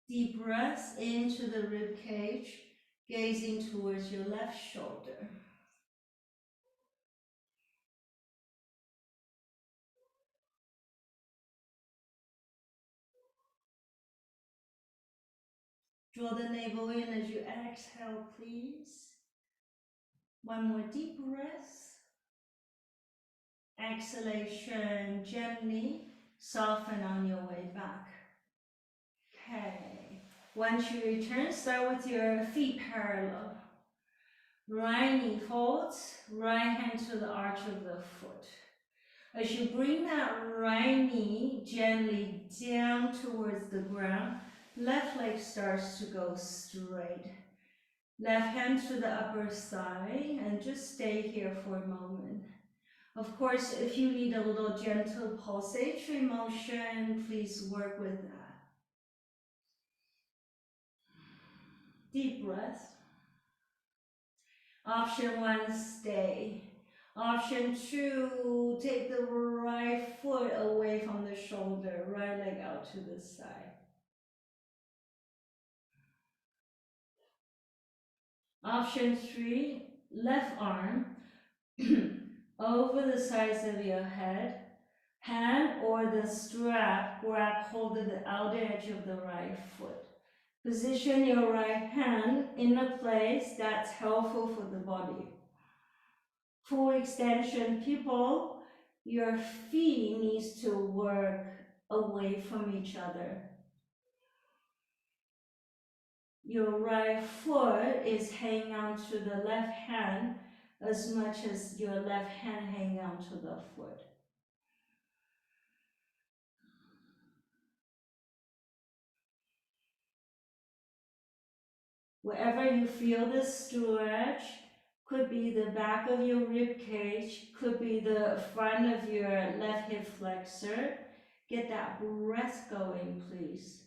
Deep breaths into the rib cage, gazing towards your left shoulder. Draw the navel in as you exhale, please. One more deep breath. Exhalation, gently soften on your way back. Okay. Once you return, start with your feet parallel. Right knee folds, right hand to the arch of the foot. As you bring that right knee gently down towards the ground, left leg starts to go straight. Left hand to the upper thigh and just stay here for a moment. Of course, if you need a little gentle pulsatory motion, please work with that. Deep breath. Option 1, stay. Option 2, take the right foot away from the shoulder, right leg out to the side. Option 3, left arm over the sides of your head, hand or the strap grab hold of the outer edge of the right foot. Position your right hand in a place that's helpful for the body. Full extension, people, your feet needs to work away from each other. Your right foot is hanging on to the left hand as much as your left hand hanging on to the foot. Wherever you feel the stretch, could be the back of your rib cage, could be the front of your left hip flexor. Get that breath going, please.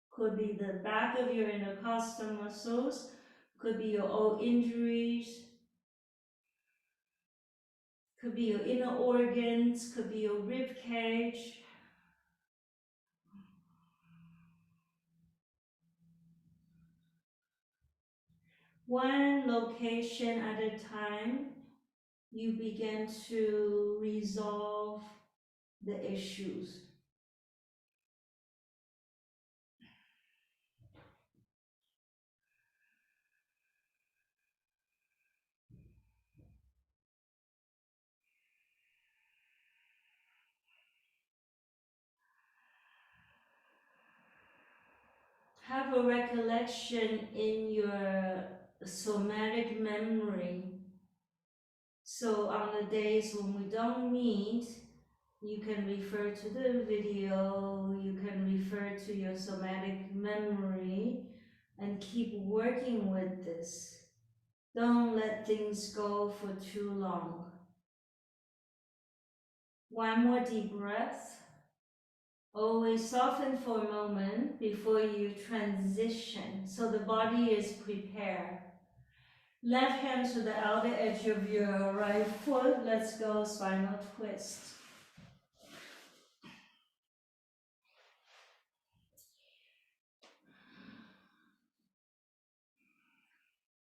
Could be the back of your intercostal muscles, could be your old injuries, could be your inner organs, could be your rib cage. One location at a time, you begin to resolve the issues. Have a recollection in your somatic memory. So on the days when we don't meet, you can refer to the video, you can refer to your somatic memory and keep working with this. Don't let things go for too long. One more deep breath. Always soften for a moment before you transition so the body is prepared. Left hand to the outer edge of your right foot. Let's go spinal twist.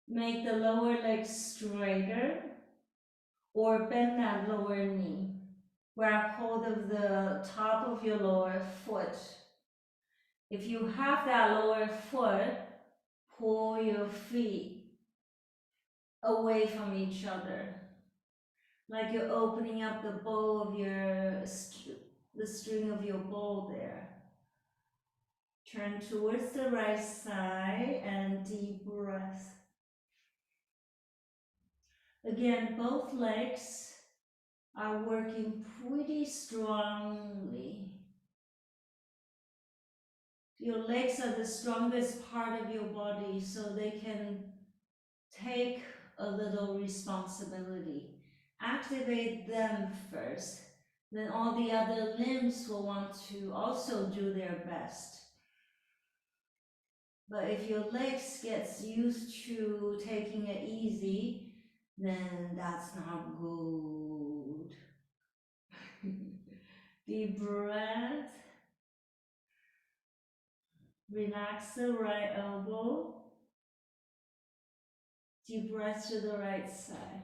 Make the lower leg straighter or bend that lower knee. Grab hold of the top of your lower foot. If you have that lower foot, pull your feet away from each other. Like you're opening up the bow of the string of your bow there. Turn towards the right side and deep breath. Again, both legs are working pretty strongly. Your legs are the strongest part of your body, so they can take a little responsibility. Activate them first, then all the other limbs will want to also do their best. But if your legs gets used to taking it easy, then that's not good. Deep breath. Relax the right elbow. Deep breath to the right side.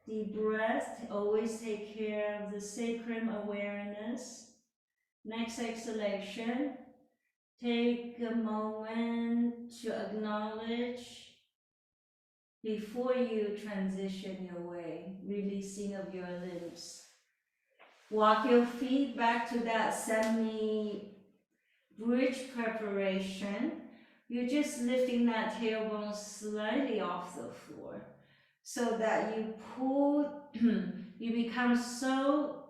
Deep breath, always take care of the sacrum awareness. Next exhalation, take a moment to acknowledge before you transition your way, releasing of your limbs. Walk your feet back to that semi-bridge preparation. You're just lifting that tailbone slightly off the floor so that you pull, you become so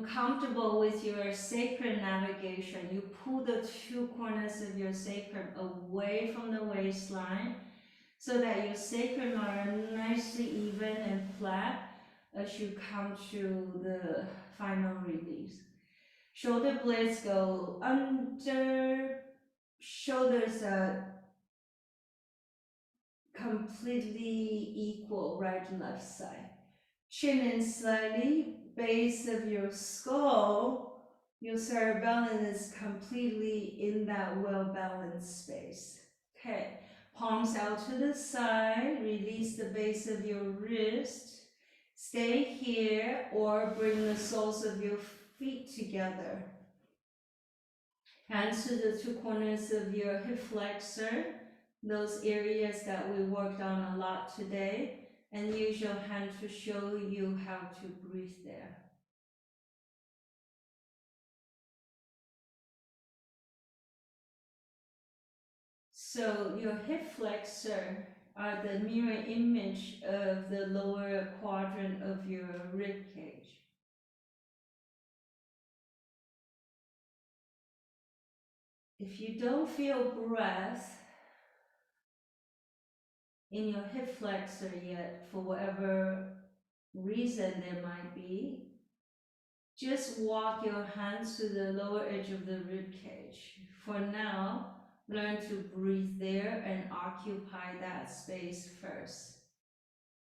comfortable with your sacrum navigation. You pull the two corners of your sacrum away from the waistline so that your sacrum are nicely even and flat as you come to the final release. Shoulder blades go under, shoulders are completely equal, right and left side. Chin in slightly, base of your skull, your cerebellum is completely in that well-balanced space. Okay, palms out to the side, release the base of your wrist. Stay here or bring the soles of your feet together. Hands to the two corners of your hip flexor, those areas that we worked on a lot today. And use your hand to show you how to breathe there. So your hip flexor are the mirror image of the lower quadrant of your rib cage. If you don't feel breath in your hip flexor yet, for whatever reason there might be, just walk your hands to the lower edge of the rib cage. For now, learn to breathe there and occupy that space first.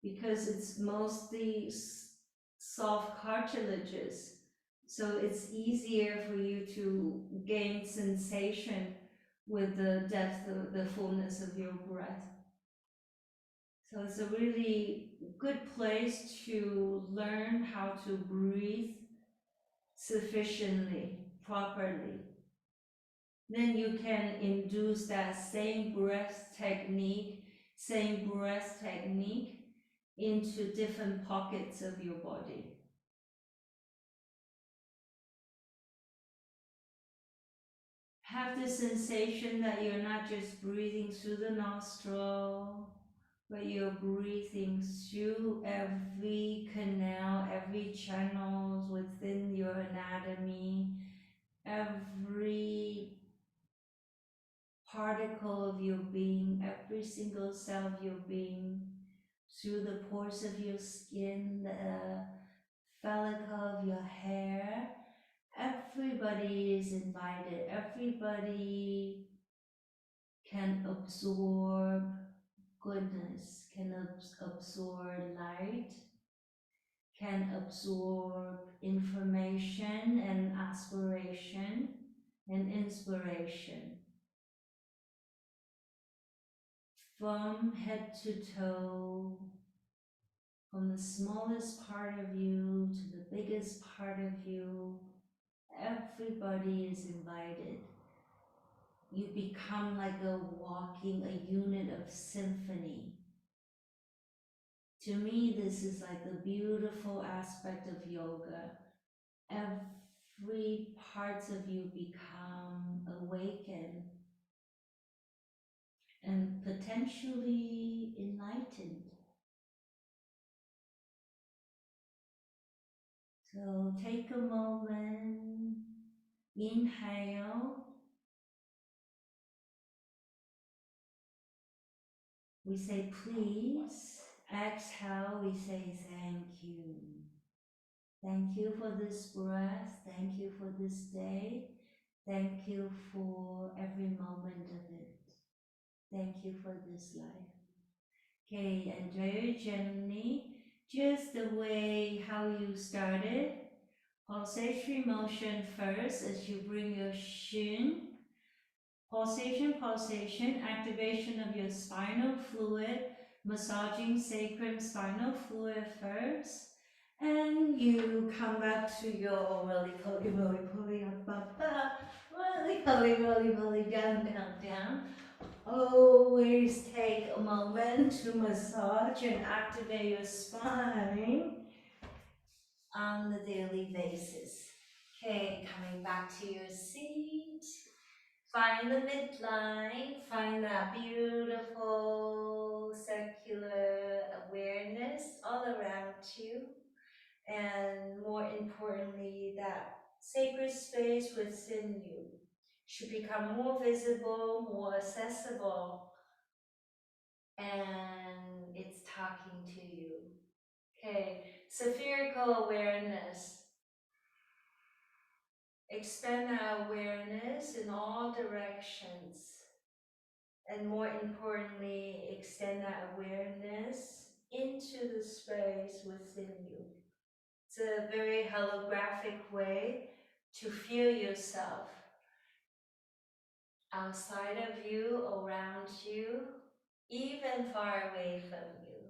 Because it's mostly soft cartilages, so it's easier for you to gain sensation with the depth of the fullness of your breath. So it's a really good place to learn how to breathe sufficiently, properly. Then you can induce that same breath technique into different pockets of your body. Have the sensation that you're not just breathing through the nostril, but you're breathing through every canal, every channels within your anatomy, every particle of your being, every single cell of your being, through the pores of your skin, the follicle of your hair. Everybody is invited. Everybody can absorb goodness, can absorb light, can absorb information and aspiration and inspiration. From head to toe, from the smallest part of you to the biggest part of you, everybody is invited. You become like a unit of symphony. To me, this is like the beautiful aspect of yoga. Every parts of you become awakened and potentially enlightened. So take a moment, inhale. We say please. Exhale, we say thank you. Thank you for this breath. Thank you for this day. Thank you for every moment of it. Thank you for this life. Okay, and very gently, just the way how you started, pulsatory motion first as you bring your shin. Pulsation, activation of your spinal fluid, massaging sacrum spinal fluid first. And you come back to your roly-poly up, up, up, roly-poly, down, down, down. Always take a moment to massage and activate your spine on the daily basis. Okay, coming back to your seat. Find the midline, find that beautiful circular awareness all around you. And more importantly, that sacred space within you should become more visible, more accessible, and it's talking to you. Okay, spherical awareness. Expand our awareness in all directions. And more importantly, extend that awareness into the space within you. It's a very holographic way to feel yourself outside of you, around you, even far away from you,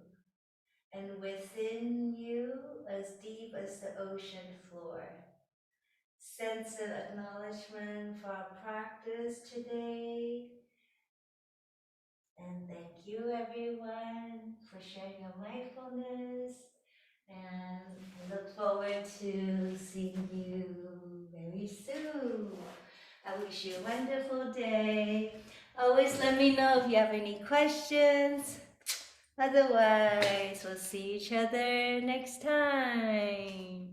and within you, as deep as the ocean floor. Sense of acknowledgement for our practice today. And thank you everyone for sharing your mindfulness. And I look forward to seeing you very soon. I wish you a wonderful day. Always let me know if you have any questions. Otherwise, we'll see each other next time.